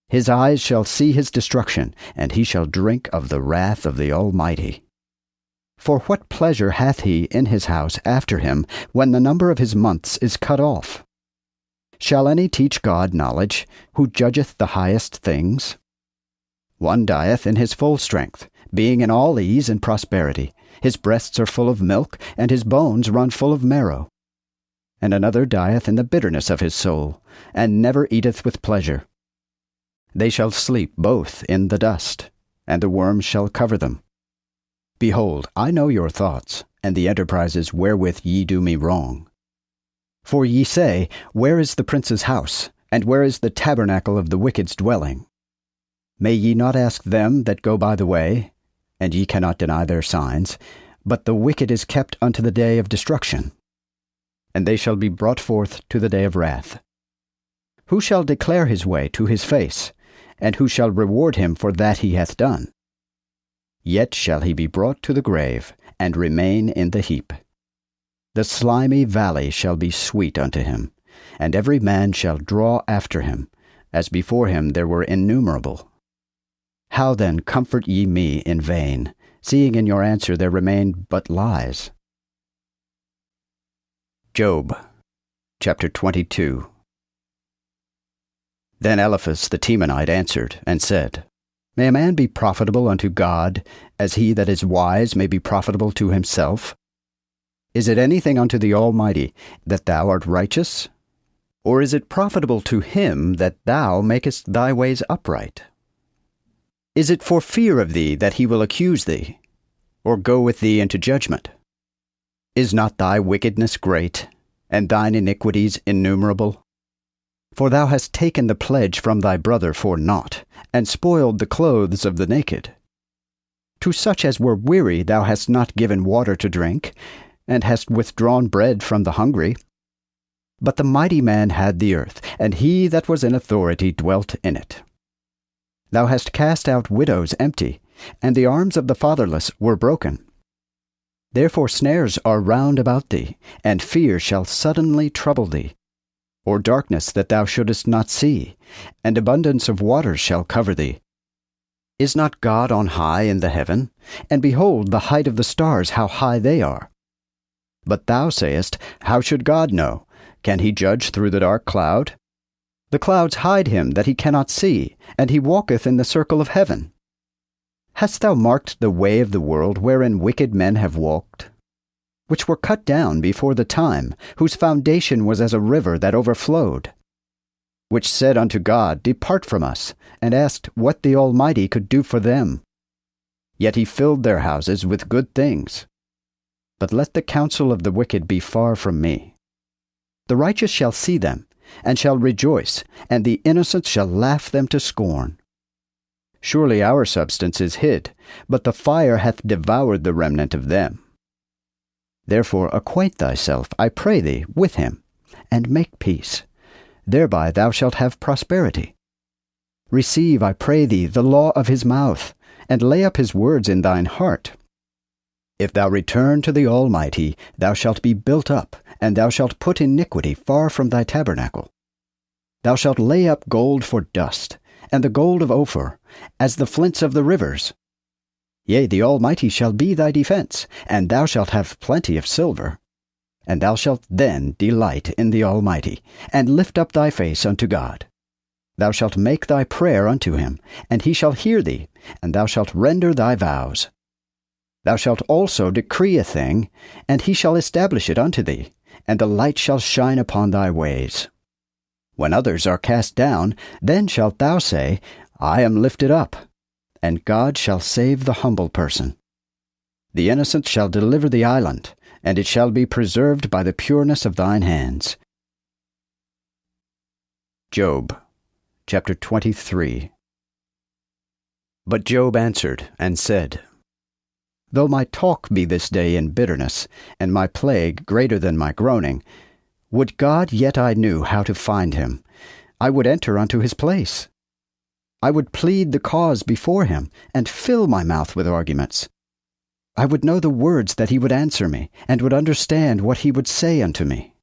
His eyes shall see his destruction, and he shall drink of the wrath of the Almighty. For what pleasure hath he in his house after him, when the number of his months is cut off? Shall any teach God knowledge, who judgeth the highest things? One dieth in his full strength, being in all ease and prosperity. His breasts are full of milk, and his bones run full of marrow. And another dieth in the bitterness of his soul, and never eateth with pleasure. They shall sleep both in the dust, and the worms shall cover them. Behold, I know your thoughts, and the enterprises wherewith ye do me wrong. For ye say, Where is the prince's house, and where is the tabernacle of the wicked's dwelling? May ye not ask them that go by the way, and ye cannot deny their signs, but the wicked is kept unto the day of destruction, and they shall be brought forth to the day of wrath. Who shall declare his way to his face, and who shall reward him for that he hath done? Yet shall he be brought to the grave, and remain in the heap. The slimy valley shall be sweet unto him, and every man shall draw after him, as before him there were innumerable. How then comfort ye me in vain, seeing in your answer there remain but lies? Job, chapter 22. Then Eliphaz the Temanite answered, and said, May a man be profitable unto God, as he that is wise may be profitable to himself? Is it anything unto the Almighty that thou art righteous? Or is it profitable to him that thou makest thy ways upright? Is it for fear of thee that he will accuse thee, or go with thee into judgment? Is not thy wickedness great, and thine iniquities innumerable? For thou hast taken the pledge from thy brother for naught, and spoiled the clothes of the naked. To such as were weary thou hast not given water to drink, and hast withdrawn bread from the hungry. But the mighty man had the earth, and he that was in authority dwelt in it. Thou hast cast out widows empty, and the arms of the fatherless were broken. Therefore snares are round about thee, and fear shall suddenly trouble thee, or darkness that thou shouldest not see, and abundance of waters shall cover thee. Is not God on high in the heaven? And behold the height of the stars, how high they are. But thou sayest, How should God know? Can he judge through the dark cloud? The clouds hide him that he cannot see, and he walketh in the circle of heaven. Hast thou marked the way of the world wherein wicked men have walked? Which were cut down before the time, whose foundation was as a river that overflowed? Which said unto God, Depart from us, and asked what the Almighty could do for them. Yet he filled their houses with good things. But let the counsel of the wicked be far from me. The righteous shall see them, and shall rejoice, and the innocent shall laugh them to scorn. Surely our substance is hid, but the fire hath devoured the remnant of them. Therefore acquaint thyself, I pray thee, with him, and make peace, thereby thou shalt have prosperity. Receive, I pray thee, the law of his mouth, and lay up his words in thine heart. If thou return to the Almighty, thou shalt be built up, and thou shalt put iniquity far from thy tabernacle. Thou shalt lay up gold for dust, and the gold of Ophir, as the flints of the rivers. Yea, the Almighty shall be thy defense, and thou shalt have plenty of silver. And thou shalt then delight in the Almighty, and lift up thy face unto God. Thou shalt make thy prayer unto him, and he shall hear thee, and thou shalt render thy vows. Thou shalt also decree a thing, and he shall establish it unto thee, and the light shall shine upon thy ways. When others are cast down, then shalt thou say, I am lifted up, and God shall save the humble person. The innocent shall deliver the island, and it shall be preserved by the pureness of thine hands. Job, chapter 23. But Job answered and said, Though my talk be this day in bitterness, and my plague greater than my groaning, would God yet I knew how to find him, I would enter unto his place. I would plead the cause before him, and fill my mouth with arguments. I would know the words that he would answer me, and would understand what he would say unto me.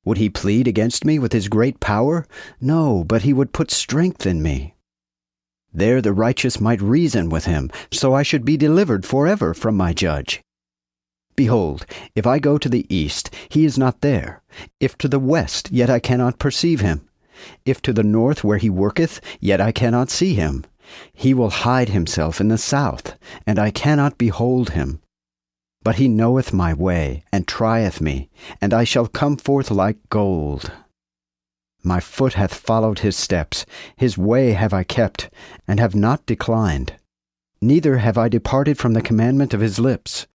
Would he plead against me with his great power? No, but he would put strength in me. There the righteous might reason with him, so I should be delivered forever from my judge. Behold, if I go to the east, he is not there. If to the west, yet I cannot perceive him. If to the north where he worketh, yet I cannot see him. He will hide himself in the south, and I cannot behold him. But he knoweth my way, and trieth me, and I shall come forth like gold. My foot hath followed his steps, his way have I kept, and have not declined. Neither have I departed from the commandment of his lips,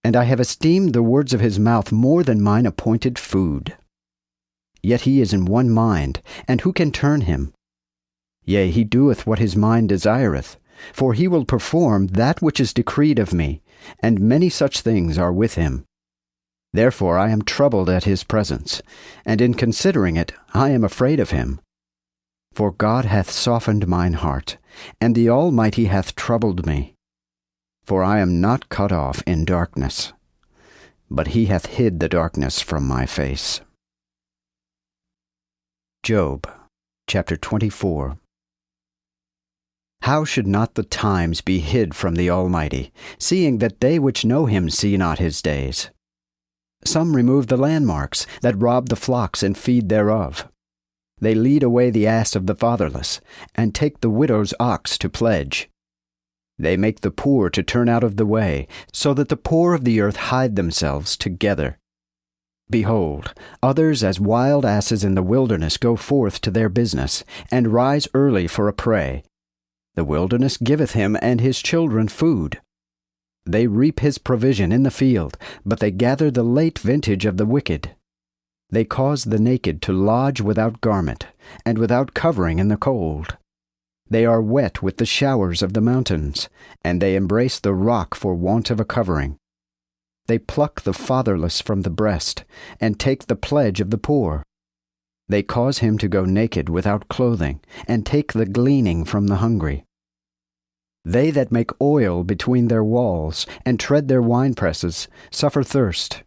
and I have esteemed the words of his mouth more than mine appointed food. Yet he is in one mind, and who can turn him? Yea, he doeth what his mind desireth, for he will perform that which is decreed of me, and many such things are with him. Therefore I am troubled at his presence, and in considering it I am afraid of him. For God hath softened mine heart, and the Almighty hath troubled me. For I am not cut off in darkness, but he hath hid the darkness from my face. Job, chapter 24. How should not the times be hid from the Almighty, seeing that they which know him see not his days? Some remove the landmarks, that rob the flocks and feed thereof. They lead away the ass of the fatherless, and take the widow's ox to pledge. They make the poor to turn out of the way, so that the poor of the earth hide themselves together. Behold, others as wild asses in the wilderness go forth to their business, and rise early for a prey. The wilderness giveth him and his children food. They reap his provision in the field, but they gather the late vintage of the wicked. They cause the naked to lodge without garment, and without covering in the cold. They are wet with the showers of the mountains, and they embrace the rock for want of a covering. They pluck the fatherless from the breast, and take the pledge of the poor. They cause him to go naked without clothing, and take the gleaning from the hungry. They that make oil between their walls, and tread their winepresses, suffer thirst.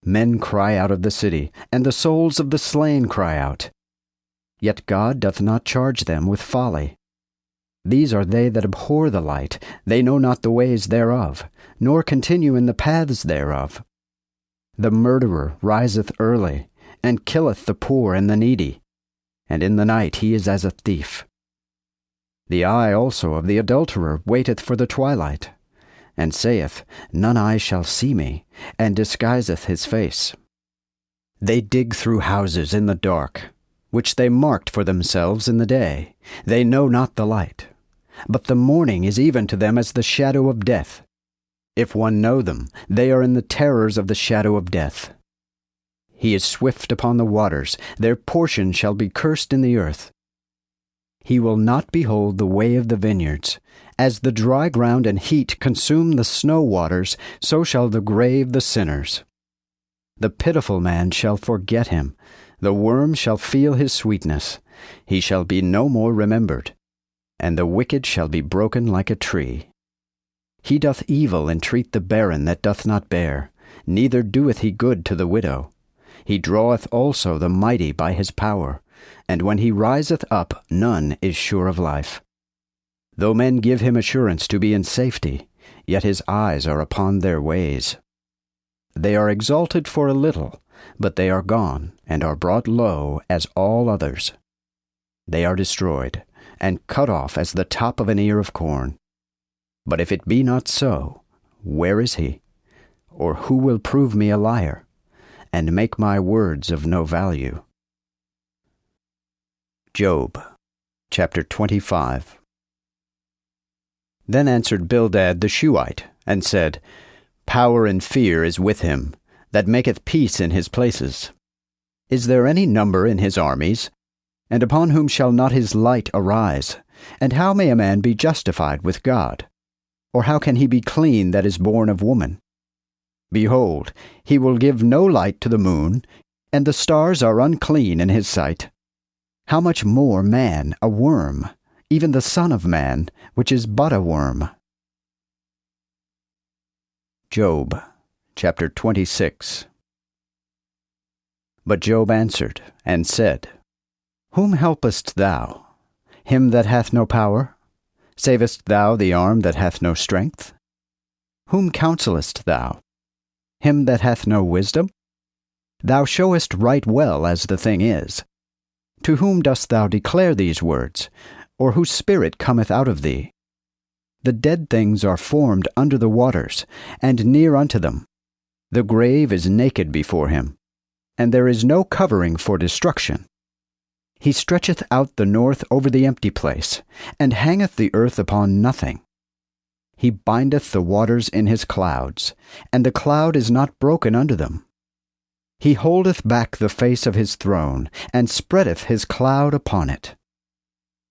Men cry out of the city, and the souls of the slain cry out. Yet God doth not charge them with folly. These are they that abhor the light, they know not the ways thereof, nor continue in the paths thereof. The murderer riseth early, and killeth the poor and the needy, and in the night he is as a thief. The eye also of the adulterer waiteth for the twilight, and saith, None eye shall see me, and disguiseth his face. They dig through houses in the dark, which they marked for themselves in the day. They know not the light. But the morning is even to them as the shadow of death. If one know them, they are in the terrors of the shadow of death. He is swift upon the waters, their portion shall be cursed in the earth. He will not behold the way of the vineyards. As the dry ground and heat consume the snow waters, so shall the grave the sinners. The pitiful man shall forget him, The worm shall feel his sweetness. He shall be no more remembered. And the wicked shall be broken like a tree. He doth evil entreat the barren that doth not bear, neither doeth he good to the widow. He draweth also the mighty by his power, and when he riseth up, none is sure of life. Though men give him assurance to be in safety, yet his eyes are upon their ways. They are exalted for a little, but they are gone, and are brought low as all others. They are destroyed, and cut off as the top of an ear of corn. But if it be not so, where is he? Or who will prove me a liar, and make my words of no value? Job, chapter 25. Then answered Bildad the Shuhite, and said, Power and fear is with him, that maketh peace in his places. Is there any number in his armies? And upon whom shall not his light arise? And how may a man be justified with God? Or how can he be clean that is born of woman? Behold, he will give no light to the moon, and the stars are unclean in his sight. How much more man, a worm, even the Son of Man, which is but a worm? Job, chapter 26. But Job answered, and said, Whom helpest thou? Him that hath no power? Savest thou the arm that hath no strength? Whom counsellest thou? Him that hath no wisdom? Thou showest right well as the thing is. To whom dost thou declare these words, or whose spirit cometh out of thee? The dead things are formed under the waters, and near unto them. The grave is naked before him, and there is no covering for destruction. He stretcheth out the north over the empty place, and hangeth the earth upon nothing. He bindeth the waters in his clouds, and the cloud is not broken under them. He holdeth back the face of his throne, and spreadeth his cloud upon it.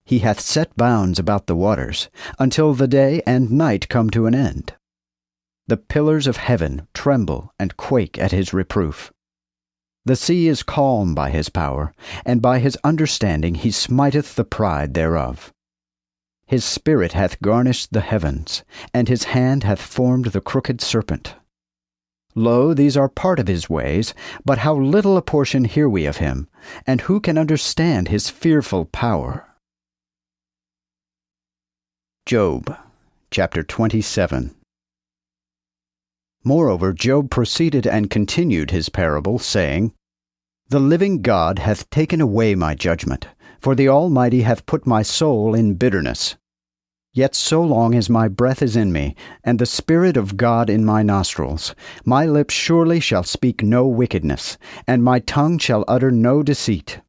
He hath set bounds about the waters, until the day and night come to an end. The pillars of heaven tremble and quake at his reproof. The sea is calm by his power, and by his understanding he smiteth the pride thereof. His spirit hath garnished the heavens, and his hand hath formed the crooked serpent. Lo, these are part of his ways, but how little a portion hear we of him, and who can understand his fearful power? Job, chapter 27. Moreover, Job proceeded and continued his parable, saying, The living God hath taken away my judgment, for the Almighty hath put my soul in bitterness. Yet so long as my breath is in me, and the Spirit of God in my nostrils, my lips surely shall speak no wickedness, and my tongue shall utter no deceit.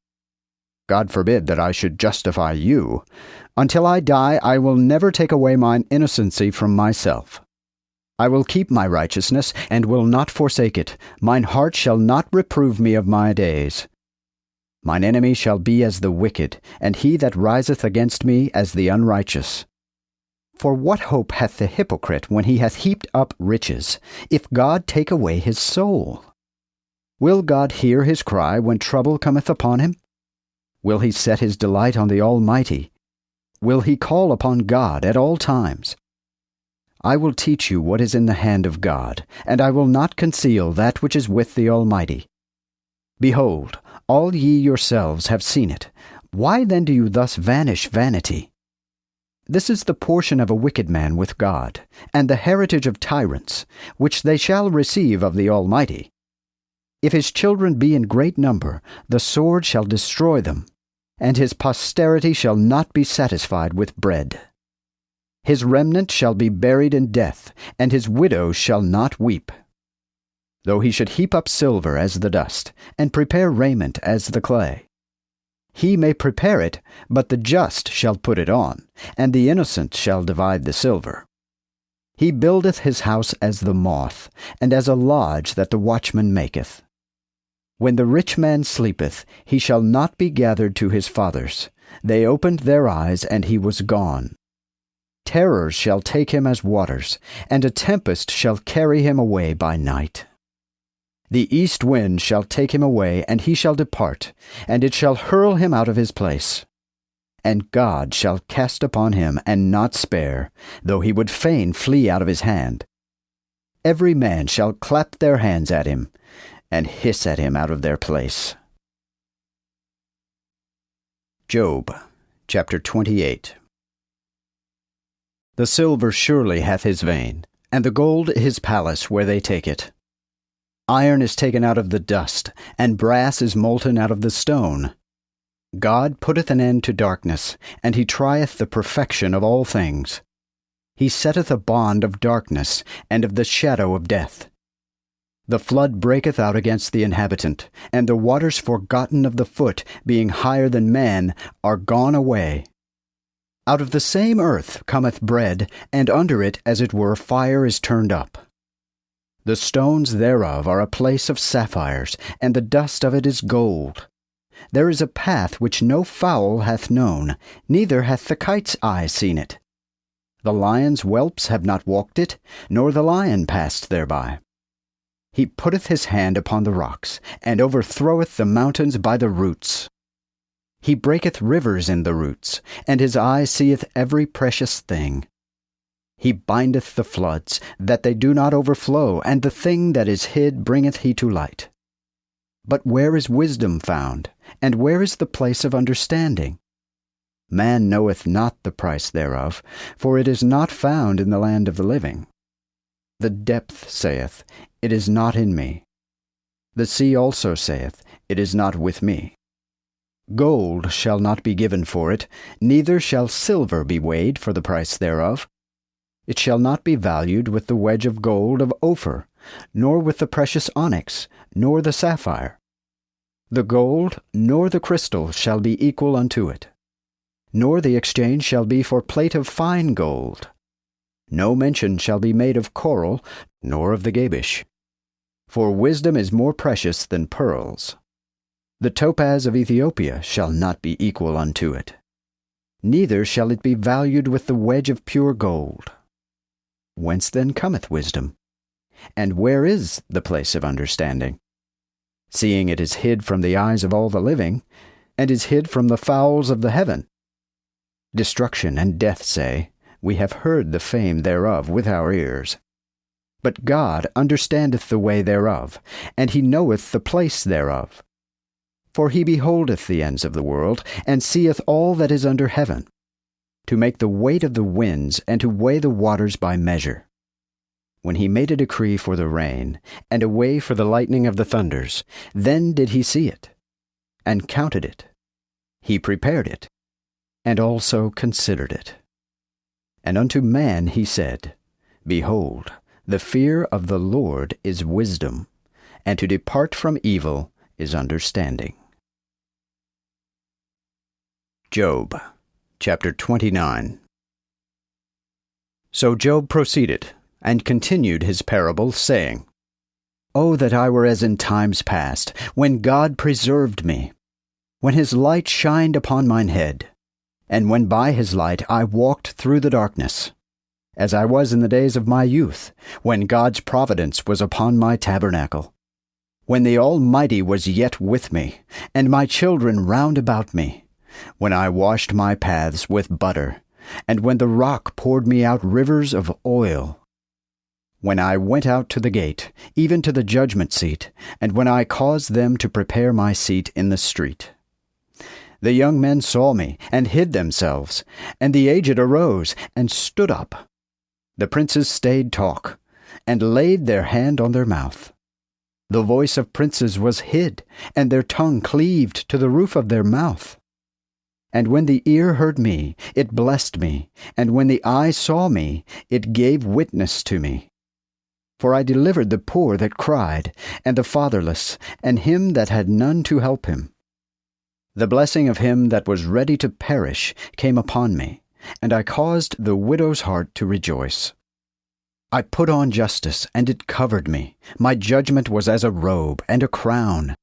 God forbid that I should justify you. Until I die, I will never take away mine innocency from myself. I will keep my righteousness, and will not forsake it. Mine heart shall not reprove me of my days. Mine enemy shall be as the wicked, and he that riseth against me as the unrighteous. For what hope hath the hypocrite when he hath heaped up riches, if God take away his soul? Will God hear his cry when trouble cometh upon him? Will he set his delight on the Almighty? Will he call upon God at all times? I will teach you what is in the hand of God, and I will not conceal that which is with the Almighty. Behold, all ye yourselves have seen it. Why then do you thus vanish vanity? This is the portion of a wicked man with God, and the heritage of tyrants, which they shall receive of the Almighty. If his children be in great number, the sword shall destroy them, and his posterity shall not be satisfied with bread. His remnant shall be buried in death, and his widows shall not weep. Though he should heap up silver as the dust, and prepare raiment as the clay. He may prepare it, but the just shall put it on, and the innocent shall divide the silver. He buildeth his house as the moth, and as a lodge that the watchman maketh. When the rich man sleepeth, he shall not be gathered to his fathers. They opened their eyes, and he was gone. Terrors shall take him as waters, and a tempest shall carry him away by night. The east wind shall take him away, and he shall depart, and it shall hurl him out of his place. And God shall cast upon him, and not spare, though he would fain flee out of his hand. Every man shall clap their hands at him, and hiss at him out of their place. Job, chapter 28. The silver surely hath his vein, and the gold his palace where they take it. Iron is taken out of the dust, and brass is molten out of the stone. God putteth an end to darkness, and he trieth the perfection of all things. He setteth a bond of darkness, and of the shadow of death. The flood breaketh out against the inhabitant, and the waters forgotten of the foot, being higher than man, are gone away. Out of the same earth cometh bread, and under it as it were fire is turned up. The stones thereof are a place of sapphires, and the dust of it is gold. There is a path which no fowl hath known, neither hath the kite's eye seen it. The lion's whelps have not walked it, nor the lion passed thereby. He putteth his hand upon the rocks, and overthroweth the mountains by the roots. He breaketh rivers in the roots, and his eye seeth every precious thing. He bindeth the floods, that they do not overflow, and the thing that is hid bringeth he to light. But where is wisdom found, and where is the place of understanding? Man knoweth not the price thereof, for it is not found in the land of the living. The depth saith, It is not in me. The sea also saith, It is not with me. Gold shall not be given for it, neither shall silver be weighed for the price thereof. It shall not be valued with the wedge of gold of Ophir, nor with the precious onyx, nor the sapphire. The gold nor the crystal shall be equal unto it, nor the exchange shall be for plate of fine gold. No mention shall be made of coral, nor of the gabish. For wisdom is more precious than pearls. The topaz of Ethiopia shall not be equal unto it. Neither shall it be valued with the wedge of pure gold. Whence then cometh wisdom? And where is the place of understanding? Seeing it is hid from the eyes of all the living, and is hid from the fowls of the heaven. Destruction and death say, We have heard the fame thereof with our ears. But God understandeth the way thereof, and he knoweth the place thereof. For he beholdeth the ends of the world, and seeth all that is under heaven, to make the weight of the winds, and to weigh the waters by measure. When he made a decree for the rain, and a way for the lightning of the thunders, then did he see it, and counted it. He prepared it, and also considered it. And unto man he said, Behold, the fear of the Lord is wisdom, and to depart from evil is understanding. Job, chapter 29. So Job proceeded, and continued his parable, saying, O that I were as in times past, when God preserved me, when his light shined upon mine head, and when by his light I walked through the darkness, as I was in the days of my youth, when God's providence was upon my tabernacle, when the Almighty was yet with me, and my children round about me, when I washed my paths with butter, and when the rock poured me out rivers of oil, when I went out to the gate, even to the judgment seat, and when I caused them to prepare my seat in the street. The young men saw me, and hid themselves, and the aged arose, and stood up. The princes stayed talk, and laid their hand on their mouth. The voice of princes was hid, and their tongue cleaved to the roof of their mouth. And when the ear heard me, it blessed me, and when the eye saw me, it gave witness to me. For I delivered the poor that cried, and the fatherless, and him that had none to help him. The blessing of him that was ready to perish came upon me, and I caused the widow's heart to rejoice. I put on justice, and it covered me. My judgment was as a robe and a crown.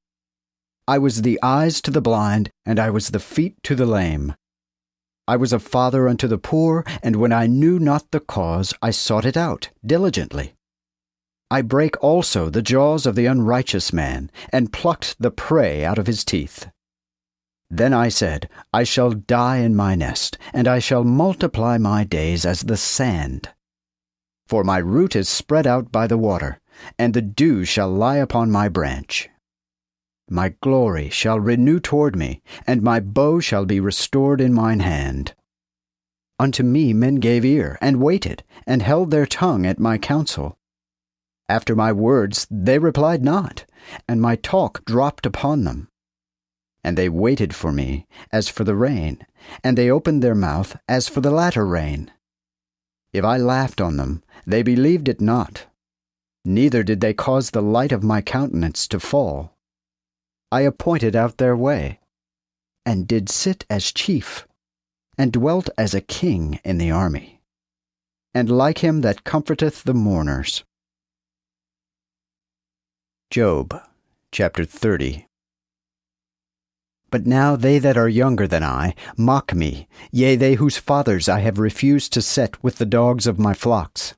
I was the eyes to the blind, and I was the feet to the lame. I was a father unto the poor, and when I knew not the cause, I sought it out diligently. I break also the jaws of the unrighteous man, and plucked the prey out of his teeth. Then I said, I shall die in my nest, and I shall multiply my days as the sand. For my root is spread out by the water, and the dew shall lie upon my branch. My glory shall renew toward me, and my bow shall be restored in mine hand. Unto me men gave ear, and waited, and held their tongue at my counsel. After my words they replied not, and my talk dropped upon them. And they waited for me, as for the rain, and they opened their mouth, as for the latter rain. If I laughed on them, they believed it not, neither did they cause the light of my countenance to fall. I appointed out their way, and did sit as chief, and dwelt as a king in the army, and like him that comforteth the mourners. Job, chapter 30. But now they that are younger than I mock me, yea, they whose fathers I have refused to set with the dogs of my flocks.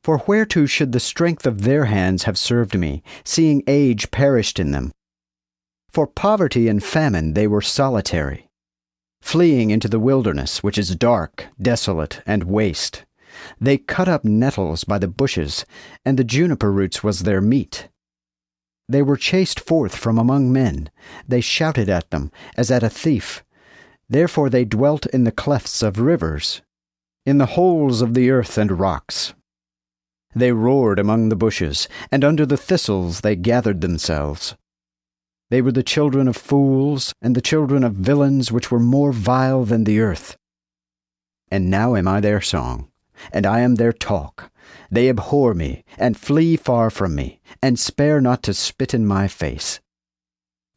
For whereto should the strength of their hands have served me, seeing age perished in them? For poverty and famine they were solitary, fleeing into the wilderness, which is dark, desolate, and waste. They cut up nettles by the bushes, and the juniper roots was their meat. They were chased forth from among men. They shouted at them, as at a thief. Therefore they dwelt in the clefts of rivers, in the holes of the earth and rocks. They roared among the bushes, and under the thistles they gathered themselves. They were the children of fools, and the children of villains, which were more vile than the earth. And now am I their song, and I am their talk. They abhor me, and flee far from me, and spare not to spit in my face.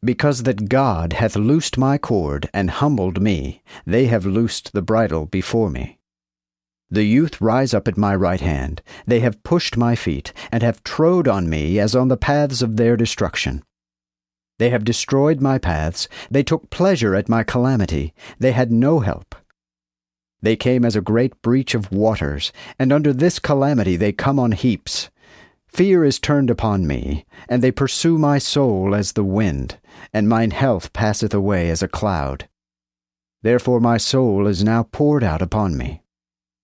Because that God hath loosed my cord, and humbled me, they have loosed the bridle before me. The youth rise up at my right hand. They have pushed my feet, and have trode on me as on the paths of their destruction. They have destroyed my paths. They took pleasure at my calamity. They had no help. They came as a great breach of waters, and under this calamity they come on heaps. Fear is turned upon me, and they pursue my soul as the wind, and mine health passeth away as a cloud. Therefore my soul is now poured out upon me,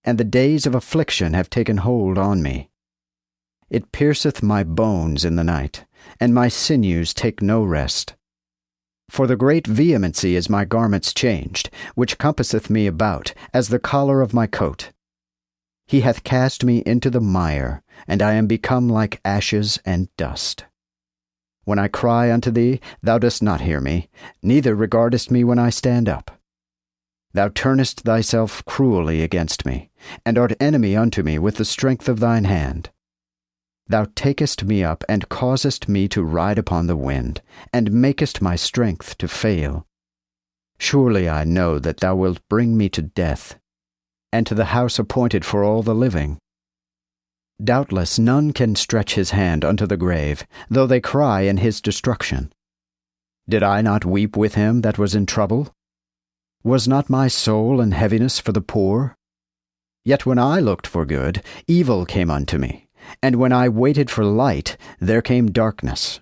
and the days of affliction have taken hold on me. It pierceth my bones in the night, and my sinews take no rest. For the great vehemency is my garments changed, which compasseth me about, as the collar of my coat. He hath cast me into the mire, and I am become like ashes and dust. When I cry unto thee, thou dost not hear me, neither regardest me when I stand up. Thou turnest thyself cruelly against me, and art enemy unto me with the strength of thine hand. Thou takest me up, and causest me to ride upon the wind, and makest my strength to fail. Surely I know that thou wilt bring me to death, and to the house appointed for all the living. Doubtless none can stretch his hand unto the grave, though they cry in his destruction. Did I not weep with him that was in trouble? Was not my soul in heaviness for the poor? Yet when I looked for good, evil came unto me. And when I waited for light, there came darkness.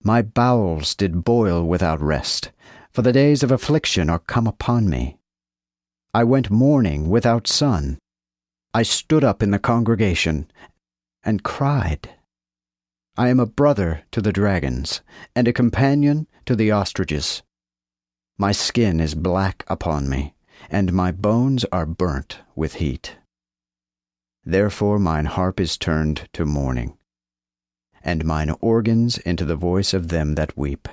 My bowels did boil without rest, for the days of affliction are come upon me. I went mourning without sun. I stood up in the congregation, and cried. I am a brother to the dragons, and a companion to the ostriches. My skin is black upon me, and my bones are burnt with heat. Therefore mine harp is turned to mourning, and mine organs into the voice of them that weep.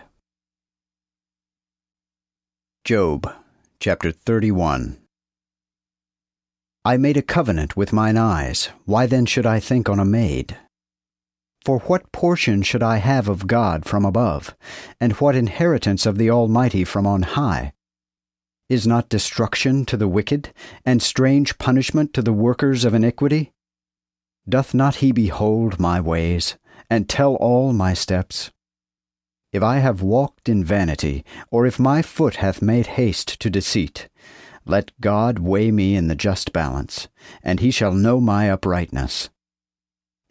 Job, chapter 31. I made a covenant with mine eyes. Why then should I think on a maid? For what portion should I have of God from above, and what inheritance of the Almighty from on high? Is not destruction to the wicked, and strange punishment to the workers of iniquity? Doth not he behold my ways, and tell all my steps? If I have walked in vanity, or if my foot hath made haste to deceit, let God weigh me in the just balance, and he shall know my uprightness.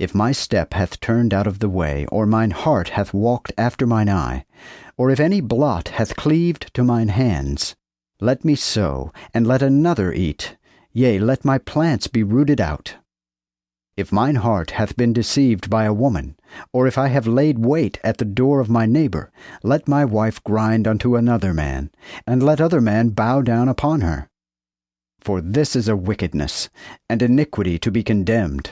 If my step hath turned out of the way, or mine heart hath walked after mine eye, or if any blot hath cleaved to mine hands, let me sow, and let another eat, yea, let my plants be rooted out. If mine heart hath been deceived by a woman, or if I have laid wait at the door of my neighbor, let my wife grind unto another man, and let other man bow down upon her. For this is a wickedness, and iniquity to be condemned.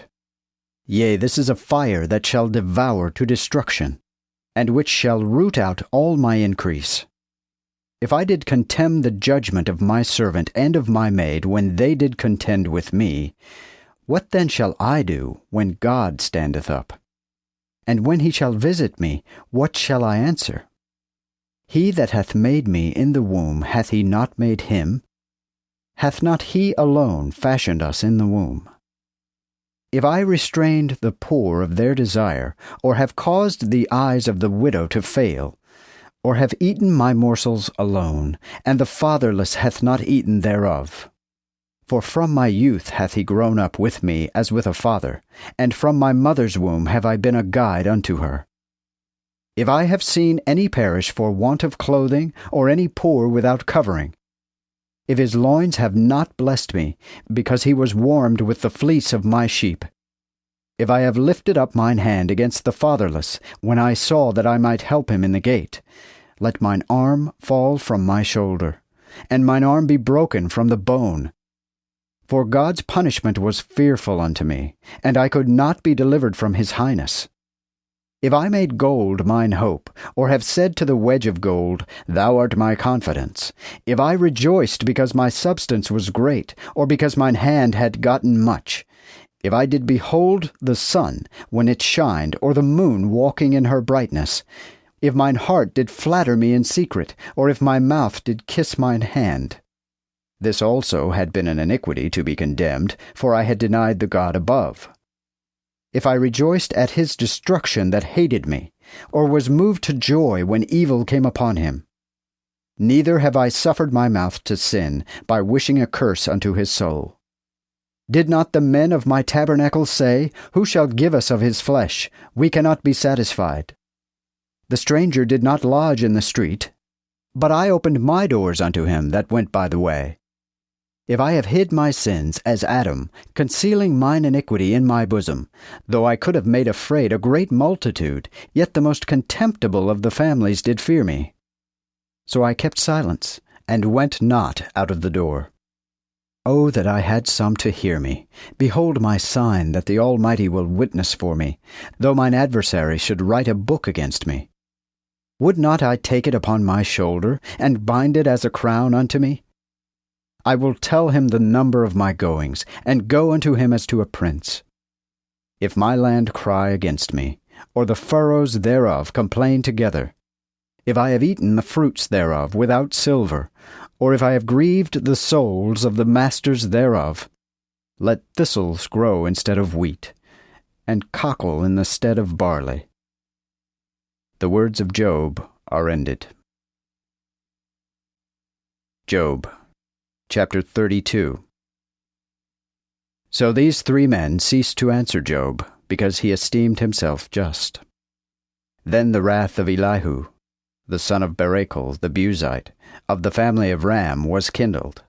Yea, this is a fire that shall devour to destruction, and which shall root out all my increase. If I did contemn the judgment of my servant and of my maid when they did contend with me, what then shall I do when God standeth up? And when he shall visit me, what shall I answer? He that hath made me in the womb, hath he not made him? Hath not he alone fashioned us in the womb? If I restrained the poor of their desire, or have caused the eyes of the widow to fail, or have eaten my morsels alone, and the fatherless hath not eaten thereof. For from my youth hath he grown up with me as with a father, and from my mother's womb have I been a guide unto her. If I have seen any perish for want of clothing, or any poor without covering, if his loins have not blessed me, because he was warmed with the fleece of my sheep, if I have lifted up mine hand against the fatherless, when I saw that I might help him in the gate, let mine arm fall from my shoulder, and mine arm be broken from the bone. For God's punishment was fearful unto me, and I could not be delivered from his highness. If I made gold mine hope, or have said to the wedge of gold, Thou art my confidence, if I rejoiced because my substance was great, or because mine hand had gotten much, if I did behold the sun when it shined, or the moon walking in her brightness, if mine heart did flatter me in secret, or if my mouth did kiss mine hand, this also had been an iniquity to be condemned, for I had denied the God above. If I rejoiced at his destruction that hated me, or was moved to joy when evil came upon him, neither have I suffered my mouth to sin by wishing a curse unto his soul. Did not the men of my tabernacle say, Who shall give us of his flesh? We cannot be satisfied. The stranger did not lodge in the street, but I opened my doors unto him that went by the way. If I have hid my sins as Adam, concealing mine iniquity in my bosom, though I could have made afraid a great multitude, yet the most contemptible of the families did fear me. So I kept silence, and went not out of the door. Oh, that I had some to hear me! Behold my sign that the Almighty will witness for me, though mine adversary should write a book against me. Would not I take it upon my shoulder, and bind it as a crown unto me? I will tell him the number of my goings, and go unto him as to a prince. If my land cry against me, or the furrows thereof complain together, if I have eaten the fruits thereof without silver, or if I have grieved the souls of the masters thereof, let thistles grow instead of wheat, and cockle in the stead of barley. The words of Job are ended. Job, chapter 32. So these three men ceased to answer Job, because he esteemed himself just. Then the wrath of Elihu, the son of Barachel the Buzite, of the family of Ram, was kindled.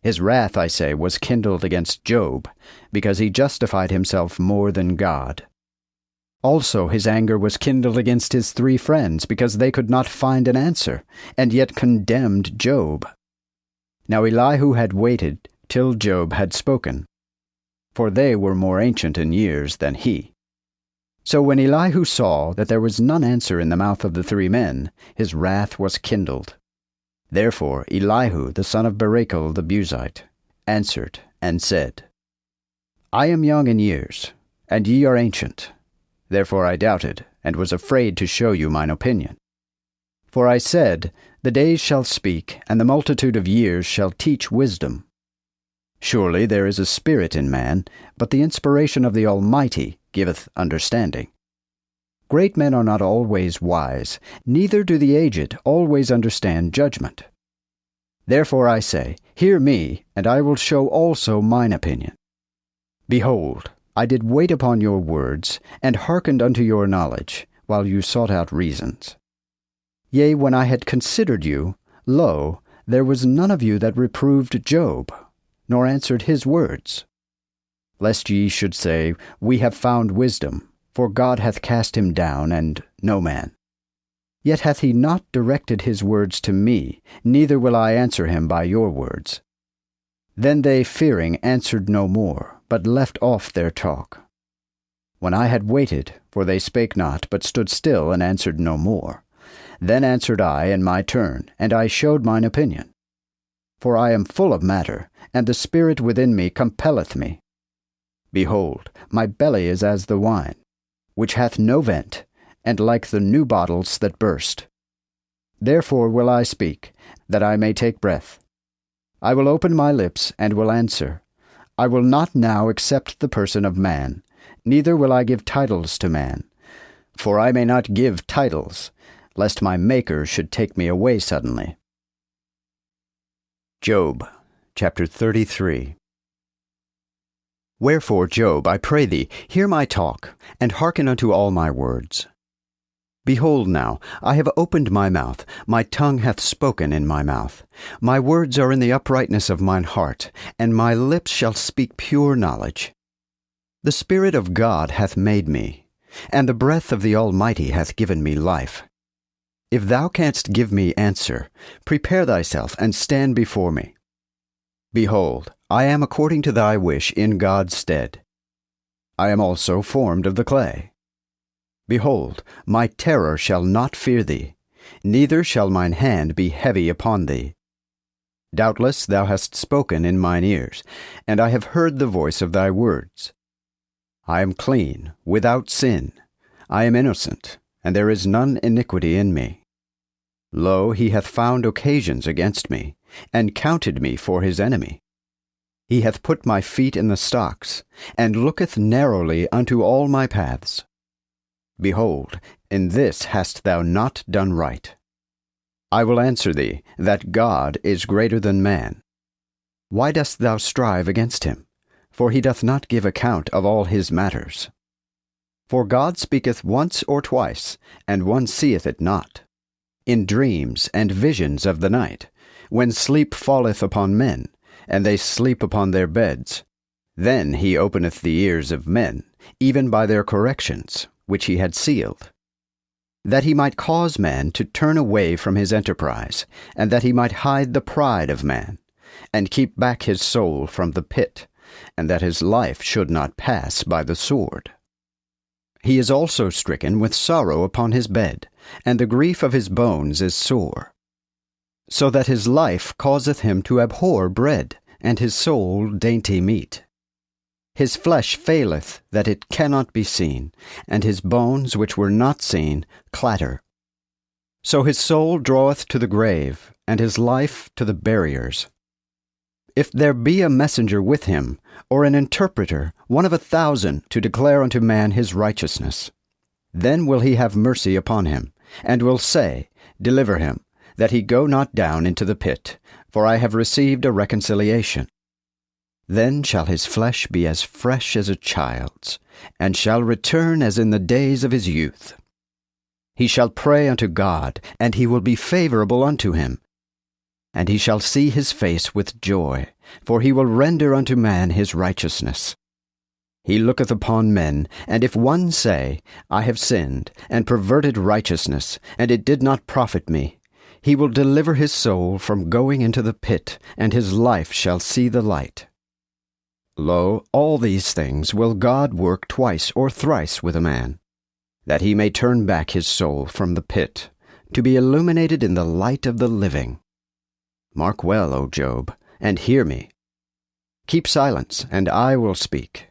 His wrath, I say, was kindled against Job, because he justified himself more than God. Also his anger was kindled against his three friends, because they could not find an answer, and yet condemned Job. Now Elihu had waited till Job had spoken, for they were more ancient in years than he. So when Elihu saw that there was none answer in the mouth of the three men, his wrath was kindled. Therefore Elihu the son of Barachel the Buzite answered and said, I am young in years, and ye are ancient. Therefore I doubted, and was afraid to show you mine opinion. For I said, The days shall speak, and the multitude of years shall teach wisdom. Surely there is a spirit in man, but the inspiration of the Almighty giveth understanding. Great men are not always wise, neither do the aged always understand judgment. Therefore I say, Hear me, and I will show also mine opinion. Behold, I did wait upon your words, and hearkened unto your knowledge, while you sought out reasons. Yea, when I had considered you, lo, there was none of you that reproved Job, nor answered his words. Lest ye should say, We have found wisdom, for God hath cast him down, and no man. Yet hath he not directed his words to me, neither will I answer him by your words. Then they, fearing, answered no more, but left off their talk. When I had waited, for they spake not, but stood still, and answered no more, then answered I in my turn, and I showed mine opinion. For I am full of matter, and the spirit within me compelleth me. Behold, my belly is as the wine, which hath no vent, and like the new bottles that burst. Therefore will I speak, that I may take breath. I will open my lips, and will answer. I will not now accept the person of man, neither will I give titles to man. For I may not give titles, lest my Maker should take me away suddenly. Job, chapter 33. Wherefore, Job, I pray thee, hear my talk, and hearken unto all my words. Behold now, I have opened my mouth, my tongue hath spoken in my mouth. My words are in the uprightness of mine heart, and my lips shall speak pure knowledge. The Spirit of God hath made me, and the breath of the Almighty hath given me life. If thou canst give me answer, prepare thyself, and stand before me. Behold, I am according to thy wish in God's stead. I am also formed of the clay. Behold, my terror shall not fear thee, neither shall mine hand be heavy upon thee. Doubtless thou hast spoken in mine ears, and I have heard the voice of thy words. I am clean, without sin. I am innocent, and there is none iniquity in me. Lo, he hath found occasions against me, and counted me for his enemy. He hath put my feet in the stocks, and looketh narrowly unto all my paths. Behold, in this hast thou not done right. I will answer thee, that God is greater than man. Why dost thou strive against him? For he doth not give account of all his matters. For God speaketh once or twice, and one seeth it not. In dreams and visions of the night, when sleep falleth upon men, and they sleep upon their beds, then he openeth the ears of men, even by their corrections, which he had sealed, that he might cause man to turn away from his enterprise, and that he might hide the pride of man, and keep back his soul from the pit, and that his life should not pass by the sword. He is also stricken with sorrow upon his bed, and the grief of his bones is sore, so that his life causeth him to abhor bread, and his soul dainty meat. His flesh faileth, that it cannot be seen, and his bones which were not seen clatter. So his soul draweth to the grave, and his life to the barriers. If there be a messenger with him, or an interpreter, 1 of 1,000, to declare unto man his righteousness, then will he have mercy upon him, and will say, Deliver him, that he go not down into the pit, for I have received a reconciliation. Then shall his flesh be as fresh as a child's, and shall return as in the days of his youth. He shall pray unto God, and he will be favorable unto him. And he shall see his face with joy, for he will render unto man his righteousness. He looketh upon men, and if one say, I have sinned, and perverted righteousness, and it did not profit me, he will deliver his soul from going into the pit, and his life shall see the light. Lo, all these things will God work twice or thrice with a man, that he may turn back his soul from the pit, to be illuminated in the light of the living. Mark well, O Job, and hear me. Keep silence, and I will speak.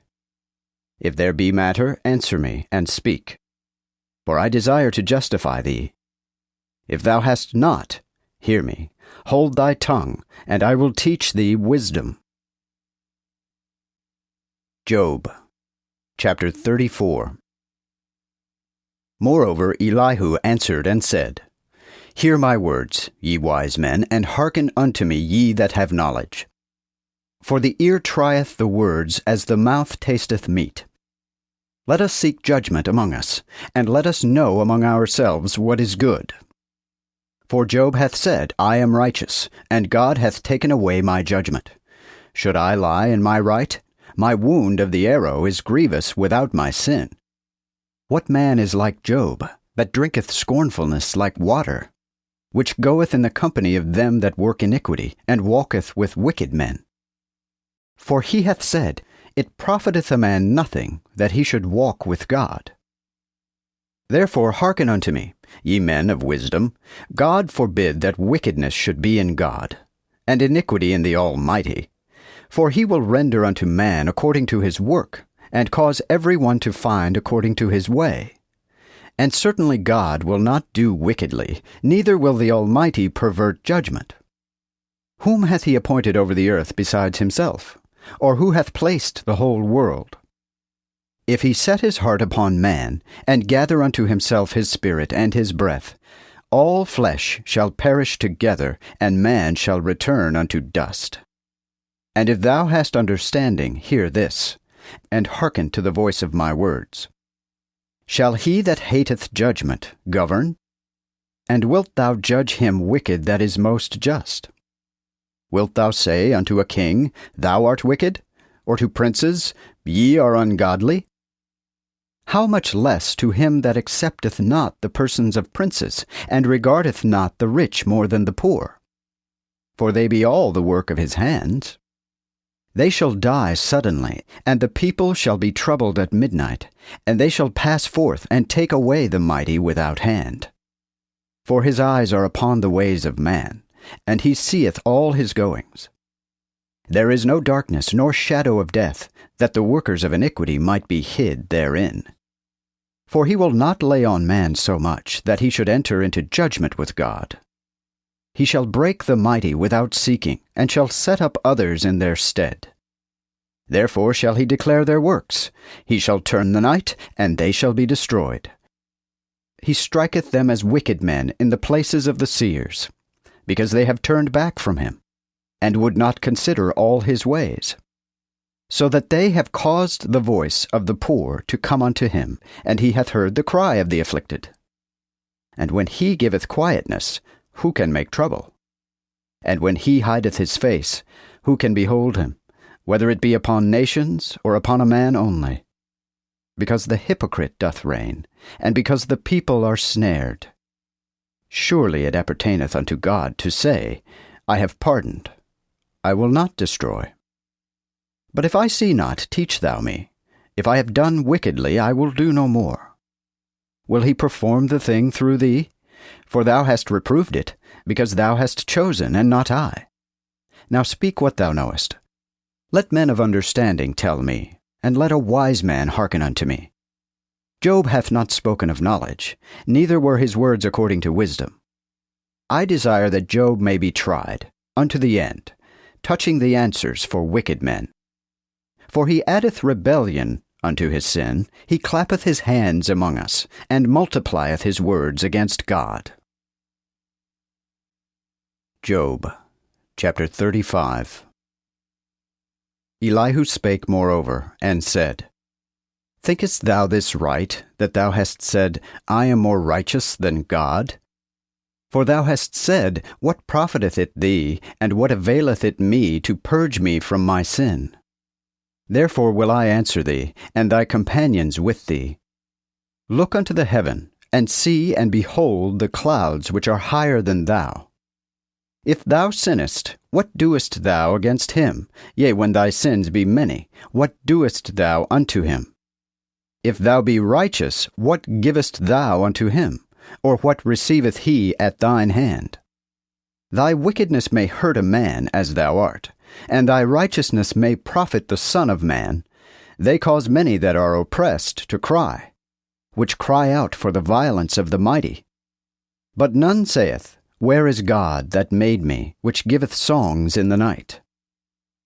If there be matter, answer me, and speak. For I desire to justify thee. If thou hast not, hear me. Hold thy tongue, and I will teach thee wisdom. Job, chapter 34. Moreover Elihu answered and said, Hear my words, ye wise men, and hearken unto me, ye that have knowledge. For the ear trieth the words as the mouth tasteth meat, Let us seek judgment among us, and let us know among ourselves what is good. For Job hath said, I am righteous, and God hath taken away my judgment. Should I lie in my right? My wound of the arrow is grievous without my sin. What man is like Job, that drinketh scornfulness like water, which goeth in the company of them that work iniquity, and walketh with wicked men? For he hath said, It profiteth a man nothing that he should walk with God. Therefore hearken unto me, ye men of wisdom. God forbid that wickedness should be in God, and iniquity in the Almighty. For he will render unto man according to his work, and cause every one to find according to his way. And certainly God will not do wickedly, neither will the Almighty pervert judgment. Whom hath he appointed over the earth besides himself? Or who hath placed the whole world? If he set his heart upon man, and gather unto himself his spirit and his breath, all flesh shall perish together, and man shall return unto dust. And if thou hast understanding, hear this, and hearken to the voice of my words. Shall he that hateth judgment govern? And wilt thou judge him wicked that is most just? Wilt thou say unto a king, Thou art wicked? Or to princes, Ye are ungodly? How much less to him that accepteth not the persons of princes, and regardeth not the rich more than the poor? For they be all the work of his hands. They shall die suddenly, and the people shall be troubled at midnight, and they shall pass forth and take away the mighty without hand. For his eyes are upon the ways of man, and he seeth all his goings. There is no darkness nor shadow of death, that the workers of iniquity might be hid therein. For he will not lay on man so much, that he should enter into judgment with God. He shall break the mighty without seeking, and shall set up others in their stead. Therefore shall he declare their works. He shall turn the night, and they shall be destroyed. He striketh them as wicked men in the places of the seers, because they have turned back from him, and would not consider all his ways. So that they have caused the voice of the poor to come unto him, and he hath heard the cry of the afflicted. And when he giveth quietness, who can make trouble? And when he hideth his face, who can behold him, whether it be upon nations, or upon a man only? Because the hypocrite doth reign, and because the people are snared. Surely it appertaineth unto God to say, I have pardoned, I will not destroy. But if I see not, teach thou me. If I have done wickedly, I will do no more. Will he perform the thing through thee? For thou hast reproved it, because thou hast chosen, and not I. Now speak what thou knowest. Let men of understanding tell me, and let a wise man hearken unto me. Job hath not spoken of knowledge, neither were his words according to wisdom. I desire that Job may be tried, unto the end, touching the answers for wicked men. For he addeth rebellion unto his sin, he clappeth his hands among us, and multiplieth his words against God. Job, chapter 35. Elihu spake moreover, and said, Thinkest thou this right, that thou hast said, I am more righteous than God? For thou hast said, What profiteth it thee, and what availeth it me to purge me from my sin? Therefore will I answer thee, and thy companions with thee. Look unto the heaven, and see and behold the clouds which are higher than thou. If thou sinnest, what doest thou against him? Yea, when thy sins be many, what doest thou unto him? If thou be righteous, what givest thou unto him? Or what receiveth he at thine hand? Thy wickedness may hurt a man, as thou art, and thy righteousness may profit the Son of Man. They cause many that are oppressed to cry, which cry out for the violence of the mighty. But none saith, Where is God that made me, which giveth songs in the night?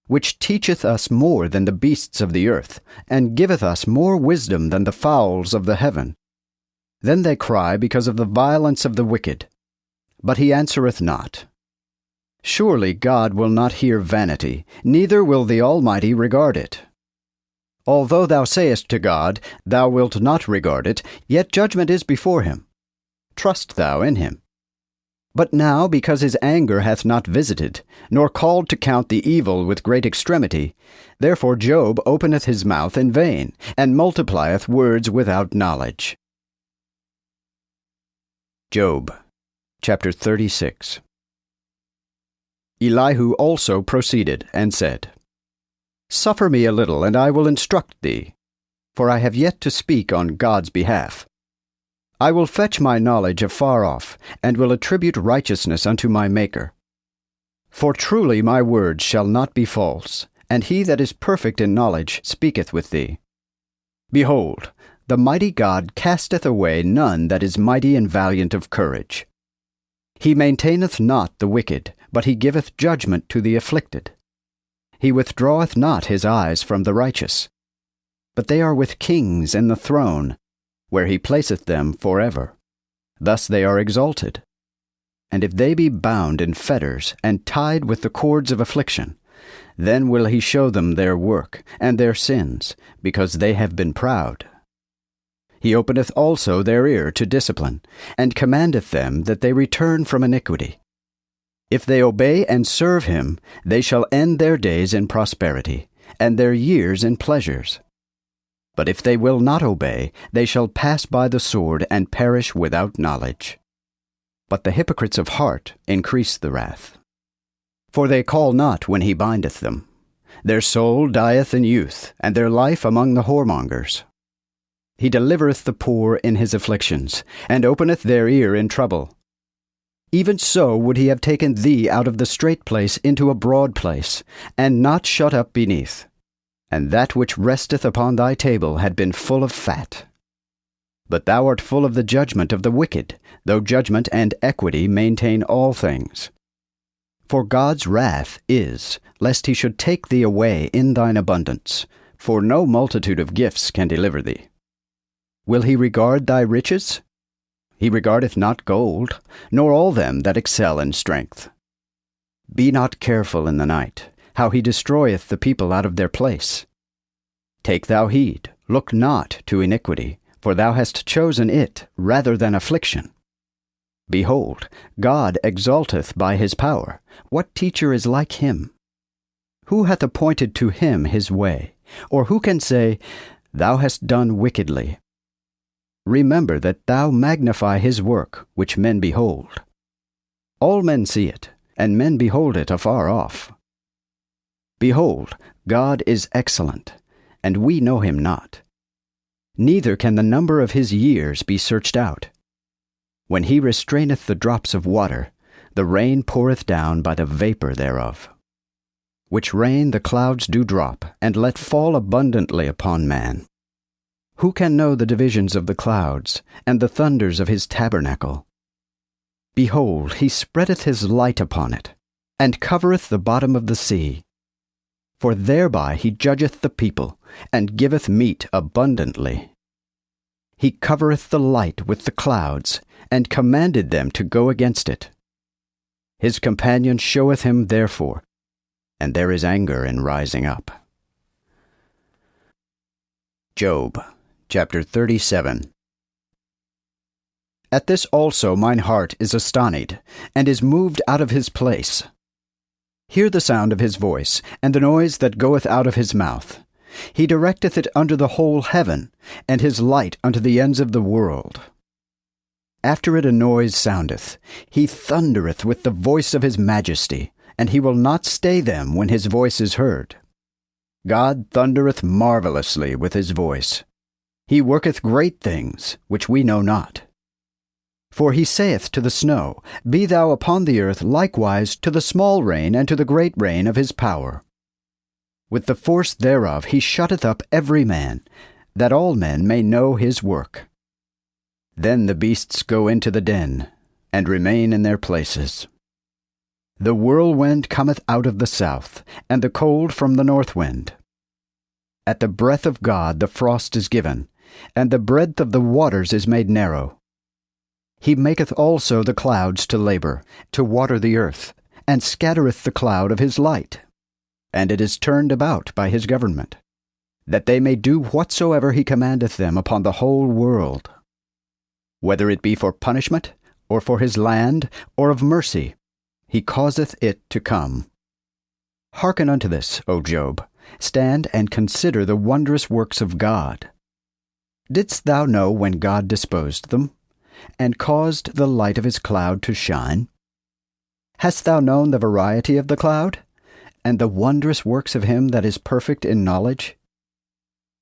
Which teacheth us more than the beasts of the earth, and giveth us more wisdom than the fowls of the heaven. Then they cry because of the violence of the wicked. But he answereth not. Surely God will not hear vanity, neither will the Almighty regard it. Although thou sayest to God, thou wilt not regard it, yet judgment is before him. Trust thou in him. But now, because his anger hath not visited, nor called to count the evil with great extremity, therefore Job openeth his mouth in vain, and multiplieth words without knowledge. Job, chapter 36. Elihu also proceeded, and said, Suffer me a little, and I will instruct thee, for I have yet to speak on God's behalf. I will fetch my knowledge afar off, and will attribute righteousness unto my Maker. For truly my words shall not be false, and he that is perfect in knowledge speaketh with thee. Behold, the mighty God casteth away none that is mighty and valiant of courage. He maintaineth not the wicked, but he giveth judgment to the afflicted. He withdraweth not his eyes from the righteous. But they are with kings in the throne, where he placeth them forever. Thus they are exalted. And if they be bound in fetters, and tied with the cords of affliction, then will he show them their work, and their sins, because they have been proud. He openeth also their ear to discipline, and commandeth them that they return from iniquity. If they obey and serve him, they shall end their days in prosperity, and their years in pleasures. But if they will not obey, they shall pass by the sword and perish without knowledge. But the hypocrites of heart increase the wrath. For they call not when he bindeth them. Their soul dieth in youth, and their life among the whoremongers. He delivereth the poor in his afflictions, and openeth their ear in trouble. Even so would he have taken thee out of the strait place into a broad place, and not shut up beneath. And that which resteth upon thy table had been full of fat. But thou art full of the judgment of the wicked, though judgment and equity maintain all things. For God's wrath is, lest he should take thee away in thine abundance, for no multitude of gifts can deliver thee. Will he regard thy riches? He regardeth not gold, nor all them that excel in strength. Be not careful in the night, how he destroyeth the people out of their place. Take thou heed, look not to iniquity, for thou hast chosen it rather than affliction. Behold, God exalteth by his power. What teacher is like him? Who hath appointed to him his way? Or who can say, Thou hast done wickedly? Remember that thou magnify his work, which men behold. All men see it, and men behold it afar off. Behold, God is excellent, and we know him not. Neither can the number of his years be searched out. When he restraineth the drops of water, the rain poureth down by the vapor thereof. Which rain the clouds do drop, and let fall abundantly upon man. Who can know the divisions of the clouds, and the thunders of his tabernacle? Behold, he spreadeth his light upon it, and covereth the bottom of the sea. For thereby he judgeth the people, and giveth meat abundantly. He covereth the light with the clouds, and commanded them to go against it. His companion showeth him therefore, and there is anger in rising up. Job, chapter 37. At this also mine heart is astonied, and is moved out of his place. Hear the sound of his voice, and the noise that goeth out of his mouth. He directeth it unto the whole heaven, and his light unto the ends of the world. After it a noise soundeth, he thundereth with the voice of his majesty, and he will not stay them when his voice is heard. God thundereth marvelously with his voice. He worketh great things, which we know not. For he saith to the snow, Be thou upon the earth, likewise to the small rain and to the great rain of his power. With the force thereof he shutteth up every man, that all men may know his work. Then the beasts go into the den, and remain in their places. The whirlwind cometh out of the south, and the cold from the north wind. At the breath of God the frost is given, and the breadth of the waters is made narrow. He maketh also the clouds to labor, to water the earth, and scattereth the cloud of his light. And it is turned about by his government. that they may do whatsoever he commandeth them upon the whole world. Whether it be for punishment, or for his land, or of mercy, he causeth it to come. Hearken unto this, O Job. Stand and consider the wondrous works of God. Didst thou know when God disposed them, and caused the light of his cloud to shine? Hast thou known the variety of the cloud, and the wondrous works of him that is perfect in knowledge?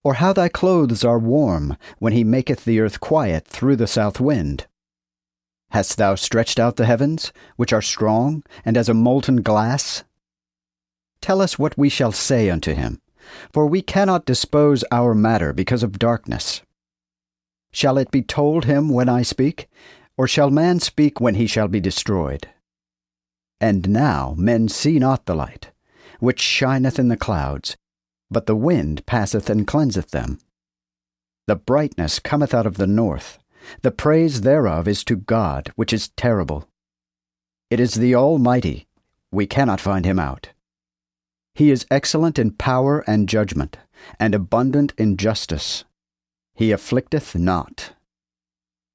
Or how thy clothes are warm, when he maketh the earth quiet through the south wind? Hast thou stretched out the heavens, which are strong, and as a molten glass? Tell us what we shall say unto him, for we cannot dispose our matter because of darkness. Shall it be told him when I speak, or shall man speak when he shall be destroyed? And now men see not the light, which shineth in the clouds, but the wind passeth and cleanseth them. The brightness cometh out of the north, the praise thereof is to God, which is terrible. It is the Almighty, we cannot find him out. He is excellent in power and judgment, and abundant in justice. He afflicteth not.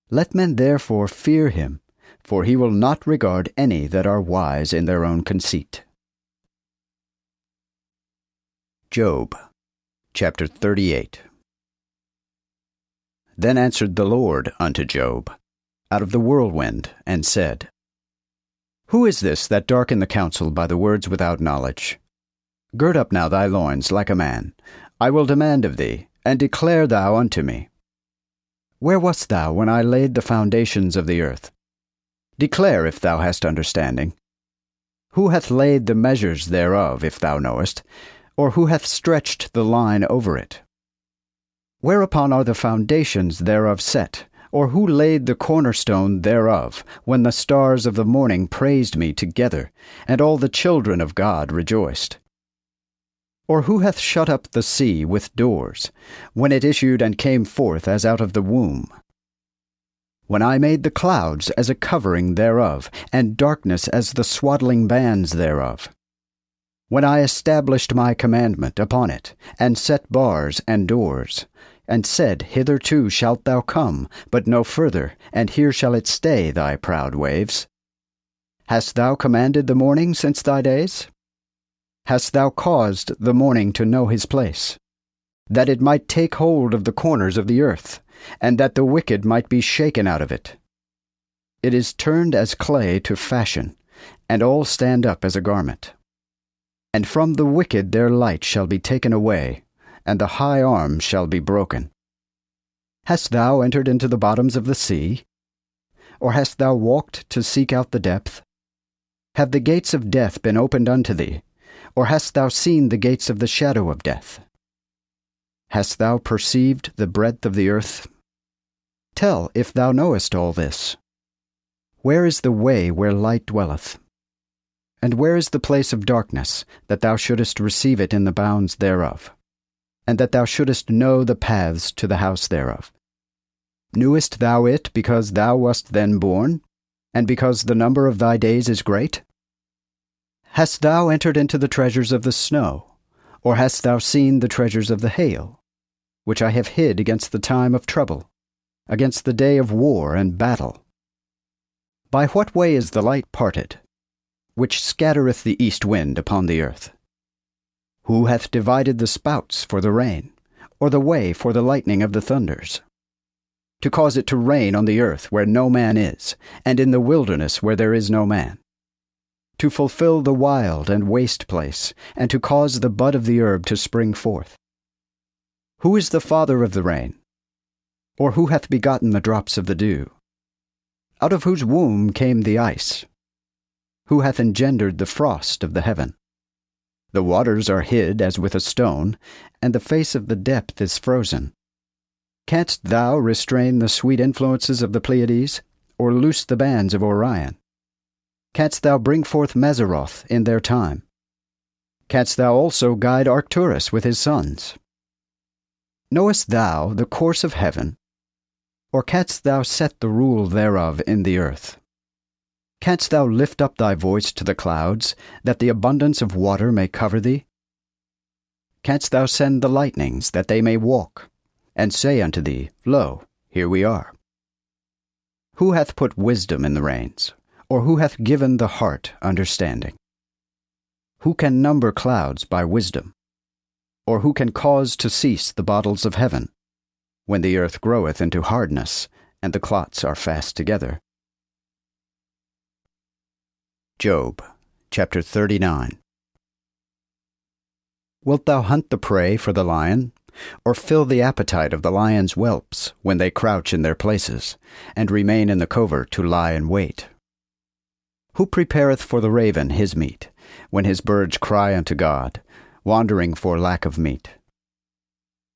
Let men therefore fear him, for he will not regard any that are wise in their own conceit. Job, chapter 38. Then answered the Lord unto Job out of the whirlwind, and said, Who is this that darken the counsel by the words without knowledge? Gird up now thy loins like a man. I will demand of thee, and declare thou unto me. Where wast thou when I laid the foundations of the earth? Declare if thou hast understanding. Who hath laid the measures thereof, if thou knowest? Or who hath stretched the line over it? Whereupon are the foundations thereof set? Or who laid the cornerstone thereof, when the stars of the morning praised me together, and all the children of God rejoiced? Or who hath shut up the sea with doors, when it issued and came forth as out of the womb? When I made the clouds as a covering thereof, and darkness as the swaddling bands thereof? When I established my commandment upon it, and set bars and doors, and said, Hitherto shalt thou come, but no further, and here shall it stay, thy proud waves? Hast thou commanded the morning since thy days? Hast thou caused the morning to know his place, that it might take hold of the corners of the earth, and that the wicked might be shaken out of it? It is turned as clay to fashion, and all stand up as a garment. And from the wicked their light shall be taken away, and the high arms shall be broken. Hast thou entered into the bottoms of the sea? Or hast thou walked to seek out the depth? Have the gates of death been opened unto thee? Or hast thou seen the gates of the shadow of death? Hast thou perceived the breadth of the earth? Tell, if thou knowest all this. Where is the way where light dwelleth? And where is the place of darkness, that thou shouldest receive it in the bounds thereof? And that thou shouldest know the paths to the house thereof? Knewest thou it because thou wast then born, and because the number of thy days is great? Hast thou entered into the treasures of the snow, or hast thou seen the treasures of the hail, which I have hid against the time of trouble, against the day of war and battle? By what way is the light parted, which scattereth the east wind upon the earth? Who hath divided the spouts for the rain, or the way for the lightning of the thunders? To cause it to rain on the earth where no man is, and in the wilderness where there is no man. To fulfill the wild and waste place, and to cause the bud of the herb to spring forth. Who is the father of the rain? Or who hath begotten the drops of the dew? Out of whose womb came the ice? Who hath engendered the frost of the heaven? The waters are hid as with a stone, and the face of the depth is frozen. Canst thou restrain the sweet influences of the Pleiades, or loose the bands of Orion? Canst thou bring forth Mazzaroth in their time? Canst thou also guide Arcturus with his sons? Knowest thou the course of heaven? Or canst thou set the rule thereof in the earth? Canst thou lift up thy voice to the clouds, that the abundance of water may cover thee? Canst thou send the lightnings, that they may walk? And say unto thee, Lo, here we are. Who hath put wisdom in the reins? Or who hath given the heart understanding? Who can number clouds by wisdom? Or who can cause to cease the bottles of heaven, when the earth groweth into hardness, and the clots are fast together? Job, chapter 39. Wilt thou hunt the prey for the lion, or fill the appetite of the lion's whelps, when they crouch in their places, and remain in the covert to lie in wait? Who prepareth for the raven his meat, when his birds cry unto God, wandering for lack of meat?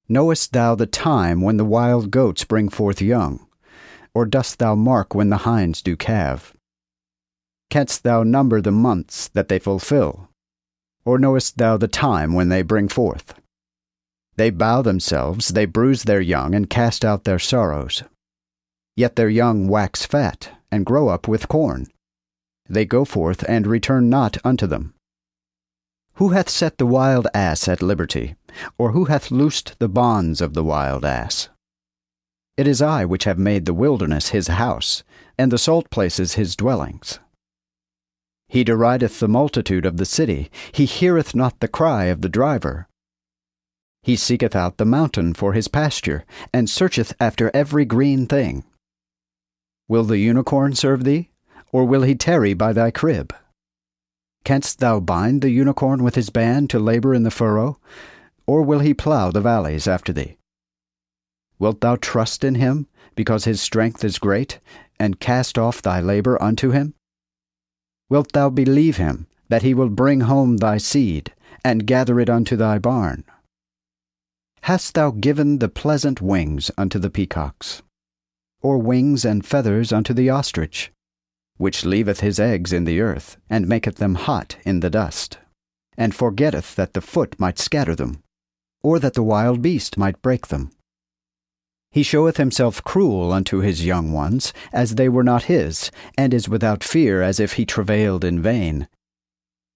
Knowest thou the time when the wild goats bring forth young? Or dost thou mark when the hinds do calve? Canst thou number the months that they fulfill? Or knowest thou the time when they bring forth? They bow themselves, they bruise their young, and cast out their sorrows. Yet their young wax fat, and grow up with corn. They go forth, and return not unto them. Who hath set the wild ass at liberty? Or who hath loosed the bonds of the wild ass? It is I which have made the wilderness his house, and the salt places his dwellings. He derideth the multitude of the city, he heareth not the cry of the driver. He seeketh out the mountain for his pasture, and searcheth after every green thing. Will the unicorn serve thee, or will he tarry by thy crib? Canst thou bind the unicorn with his band to labor in the furrow, or will he plough the valleys after thee? Wilt thou trust in him, because his strength is great, and cast off thy labor unto him? Wilt thou believe him, that he will bring home thy seed, and gather it unto thy barn? Hast thou given the pleasant wings unto the peacocks, or wings and feathers unto the ostrich, which leaveth his eggs in the earth, and maketh them hot in the dust, and forgetteth that the foot might scatter them, or that the wild beast might break them? He showeth himself cruel unto his young ones, as they were not his, and is without fear, as if he travailed in vain.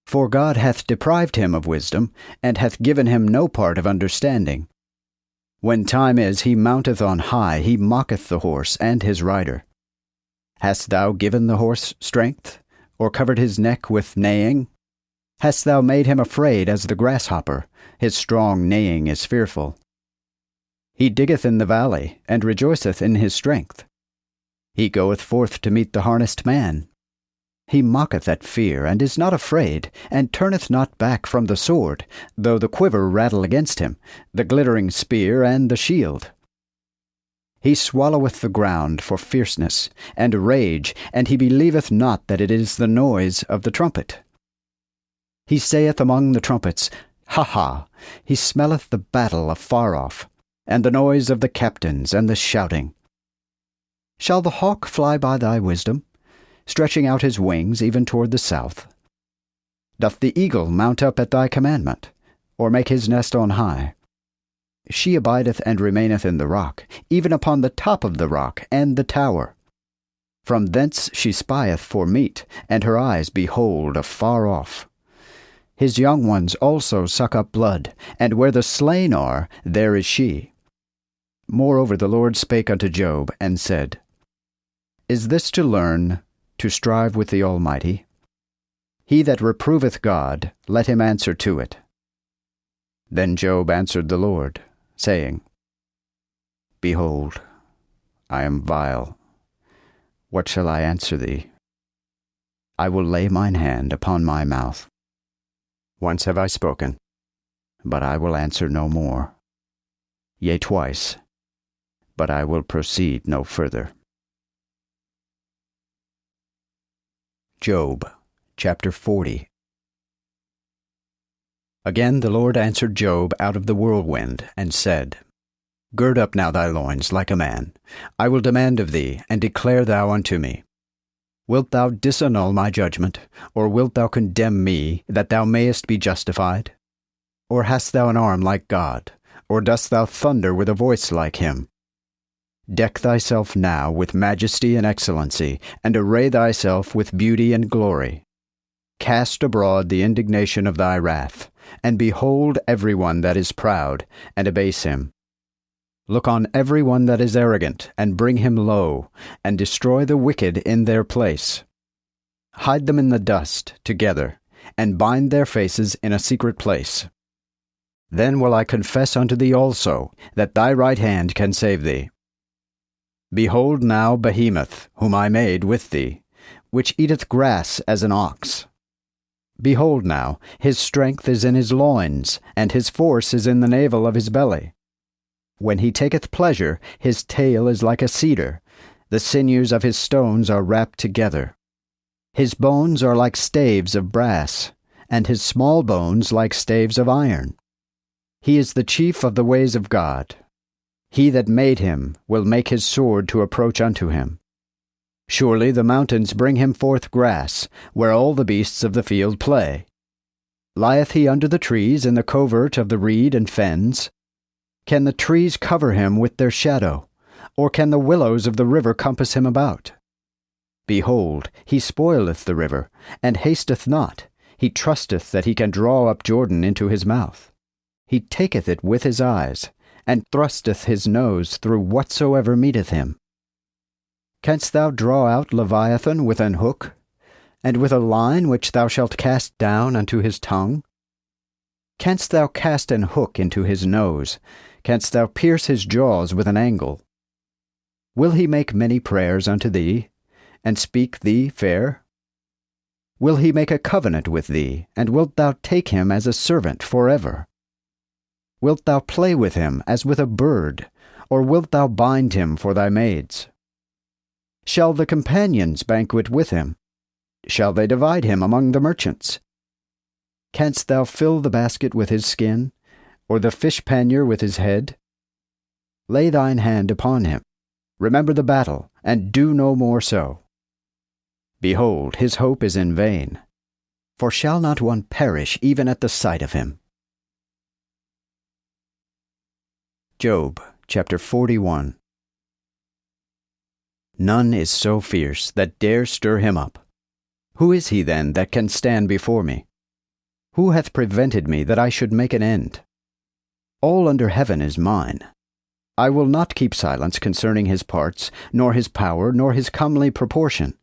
For God hath deprived him of wisdom, and hath given him no part of understanding. When time is, he mounteth on high, he mocketh the horse and his rider. Hast thou given the horse strength, or covered his neck with neighing? Hast thou made him afraid as the grasshopper? His strong neighing is fearful. He diggeth in the valley, and rejoiceth in his strength. He goeth forth to meet the harnessed man. He mocketh at fear, and is not afraid, and turneth not back from the sword, though the quiver rattle against him, the glittering spear and the shield. He swalloweth the ground for fierceness, and rage, and he believeth not that it is the noise of the trumpet. He saith among the trumpets, Ha ha! He smelleth the battle afar off, and the noise of the captains and the shouting. Shall the hawk fly by thy wisdom, stretching out his wings even toward the south? Doth the eagle mount up at thy commandment, or make his nest on high? She abideth and remaineth in the rock, even upon the top of the rock and the tower. From thence she spieth for meat, and her eyes behold afar off. His young ones also suck up blood, and where the slain are, there is she. Moreover the Lord spake unto Job, and said, Is this to learn, to strive with the Almighty? He that reproveth God, let him answer to it. Then Job answered the Lord, saying, Behold, I am vile. What shall I answer thee? I will lay mine hand upon my mouth. Once have I spoken, but I will answer no more. Yea, twice, but I will proceed no further. Job, chapter 40. Again the Lord answered Job out of the whirlwind, and said, Gird up now thy loins like a man. I will demand of thee, and declare thou unto me. Wilt thou disannul my judgment, or wilt thou condemn me, that thou mayest be justified? Or hast thou an arm like God, or dost thou thunder with a voice like him? Deck thyself now with majesty and excellency, and array thyself with beauty and glory. Cast abroad the indignation of thy wrath, and behold every one that is proud, and abase him. Look on every one that is arrogant, and bring him low, and destroy the wicked in their place. Hide them in the dust together, and bind their faces in a secret place. Then will I confess unto thee also, that thy right hand can save thee. Behold now Behemoth, whom I made with thee, which eateth grass as an ox. Behold now, his strength is in his loins, and his force is in the navel of his belly. When he taketh pleasure, his tail is like a cedar, the sinews of his stones are wrapped together. His bones are like staves of brass, and his small bones like staves of iron. He is the chief of the ways of God. He that made him will make his sword to approach unto him. Surely the mountains bring him forth grass, where all the beasts of the field play. Lieth he under the trees in the covert of the reed and fens? Can the trees cover him with their shadow, or can the willows of the river compass him about? Behold, he spoileth the river, and hasteth not. He trusteth that he can draw up Jordan into his mouth. He taketh it with his eyes, and thrusteth his nose through whatsoever meeteth him. Canst thou draw out Leviathan with an hook, and with a line which thou shalt cast down unto his tongue? Canst thou cast an hook into his nose? Canst thou pierce his jaws with an angle? Will he make many prayers unto thee, and speak thee fair? Will he make a covenant with thee, and wilt thou take him as a servant forever? Wilt thou play with him as with a bird, or wilt thou bind him for thy maids? Shall the companions banquet with him? Shall they divide him among the merchants? Canst thou fill the basket with his skin, or the fish pannier with his head? Lay thine hand upon him. Remember the battle, and do no more so. Behold, his hope is in vain. For shall not one perish even at the sight of him? Job, chapter 41. None is so fierce that dare stir him up. Who is he then that can stand before me? Who hath prevented me that I should make an end? All under heaven is mine. I will not keep silence concerning his parts, nor his power, nor his comely proportion.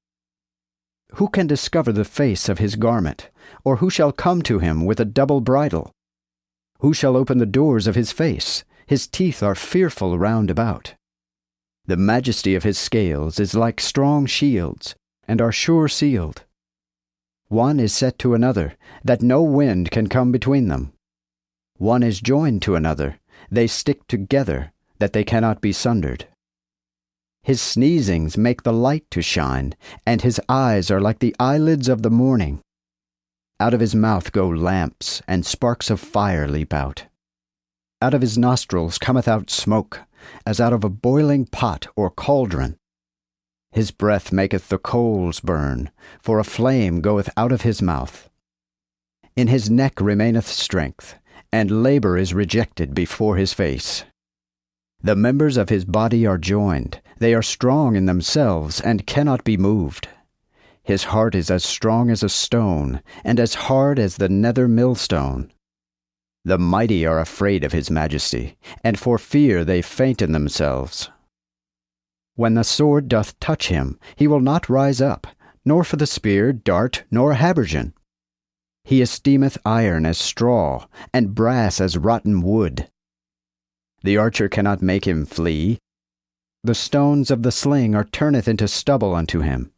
Who can discover the face of his garment, or who shall come to him with a double bridle? Who shall open the doors of his face? His teeth are fearful round about. The majesty of his scales is like strong shields, and are sure sealed. One is set to another, that no wind can come between them. One is joined to another, they stick together, that they cannot be sundered. His sneezings make the light to shine, and his eyes are like the eyelids of the morning. Out of his mouth go lamps, and sparks of fire leap out. Out of his nostrils cometh out smoke, as out of a boiling pot or cauldron. His breath maketh the coals burn, for a flame goeth out of his mouth. In his neck remaineth strength, and labor is rejected before his face. The members of his body are joined, they are strong in themselves, and cannot be moved. His heart is as strong as a stone, and as hard as the nether millstone. The mighty are afraid of his majesty, and for fear they faint in themselves. When the sword doth touch him, he will not rise up, nor for the spear, dart, nor habergeon. He esteemeth iron as straw, and brass as rotten wood. The archer cannot make him flee. The stones of the sling are turneth into stubble unto him.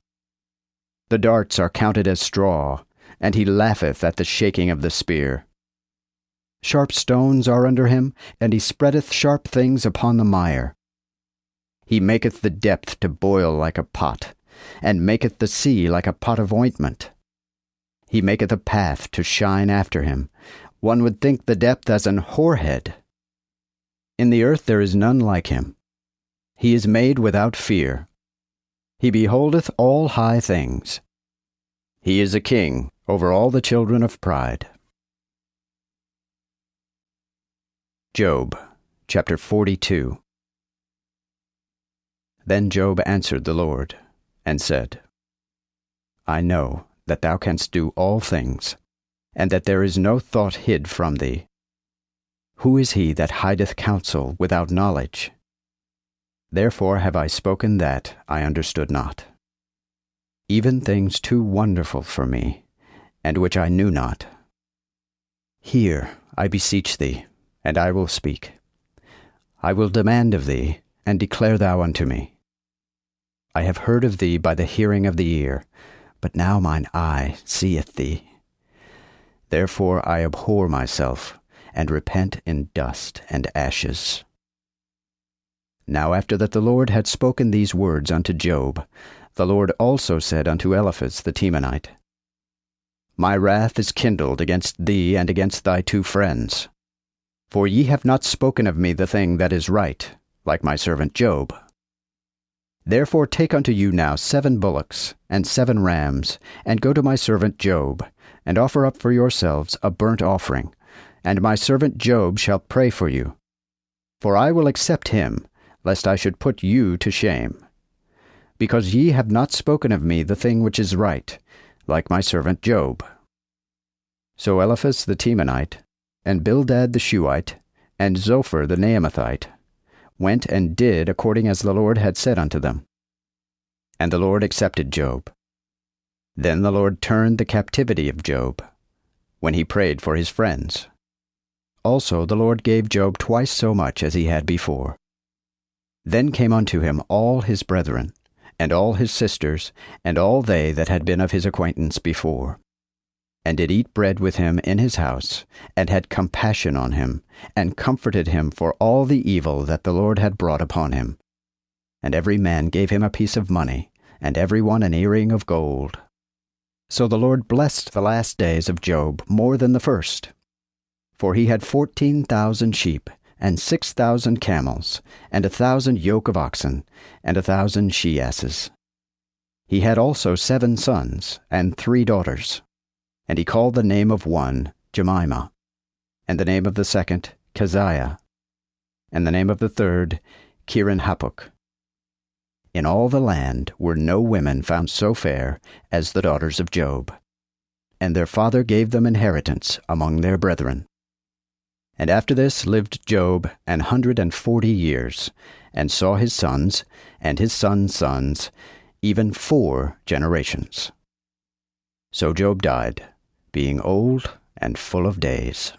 The darts are counted as straw, and he laugheth at the shaking of the spear. Sharp stones are under him, and he spreadeth sharp things upon the mire. He maketh the depth to boil like a pot, and maketh the sea like a pot of ointment. He maketh a path to shine after him. One would think the depth as an whorehead. In the earth there is none like him. He is made without fear. He beholdeth all high things. He is a king over all the children of pride. Job, chapter 42. Then Job answered the Lord, and said, I know that thou canst do all things, and that there is no thought hid from thee. Who is he that hideth counsel without knowledge? Therefore have I spoken that I understood not. Even things too wonderful for me, and which I knew not. Hear, I beseech thee, and I will speak. I will demand of thee, and declare thou unto me. I have heard of thee by the hearing of the ear, but now mine eye seeth thee. Therefore I abhor myself, and repent in dust and ashes. Now after that the Lord had spoken these words unto Job, the Lord also said unto Eliphaz the Temanite, My wrath is kindled against thee and against thy 2 friends. For ye have not spoken of me the thing that is right, like my servant Job. Therefore take unto you now 7 bullocks and 7 rams, and go to my servant Job, and offer up for yourselves a burnt offering, and my servant Job shall pray for you. For I will accept him, lest I should put you to shame. Because ye have not spoken of me the thing which is right, like my servant Job. So Eliphaz the Temanite, and Bildad the Shuhite, and Zophar the Naamathite, went and did according as the Lord had said unto them. And the Lord accepted Job. Then the Lord turned the captivity of Job, when he prayed for his friends. Also the Lord gave Job twice so much as he had before. Then came unto him all his brethren, and all his sisters, and all they that had been of his acquaintance before, and did eat bread with him in his house, and had compassion on him, and comforted him for all the evil that the Lord had brought upon him. And every man gave him a piece of money, and every one an earring of gold. So the Lord blessed the last days of Job more than the first. For he had 14,000 sheep, and 6,000 camels, and 1,000 yoke of oxen, and 1,000 she-asses. He had also 7 sons, and 3 daughters. And he called the name of one Jemimah, and the name of the second Keziah, and the name of the third Kirin-Hapuch. In all the land were no women found so fair as the daughters of Job, and their father gave them inheritance among their brethren. And after this lived Job 140 years, and saw his sons, and his sons' sons, even 4 generations. So Job died, being old and full of days.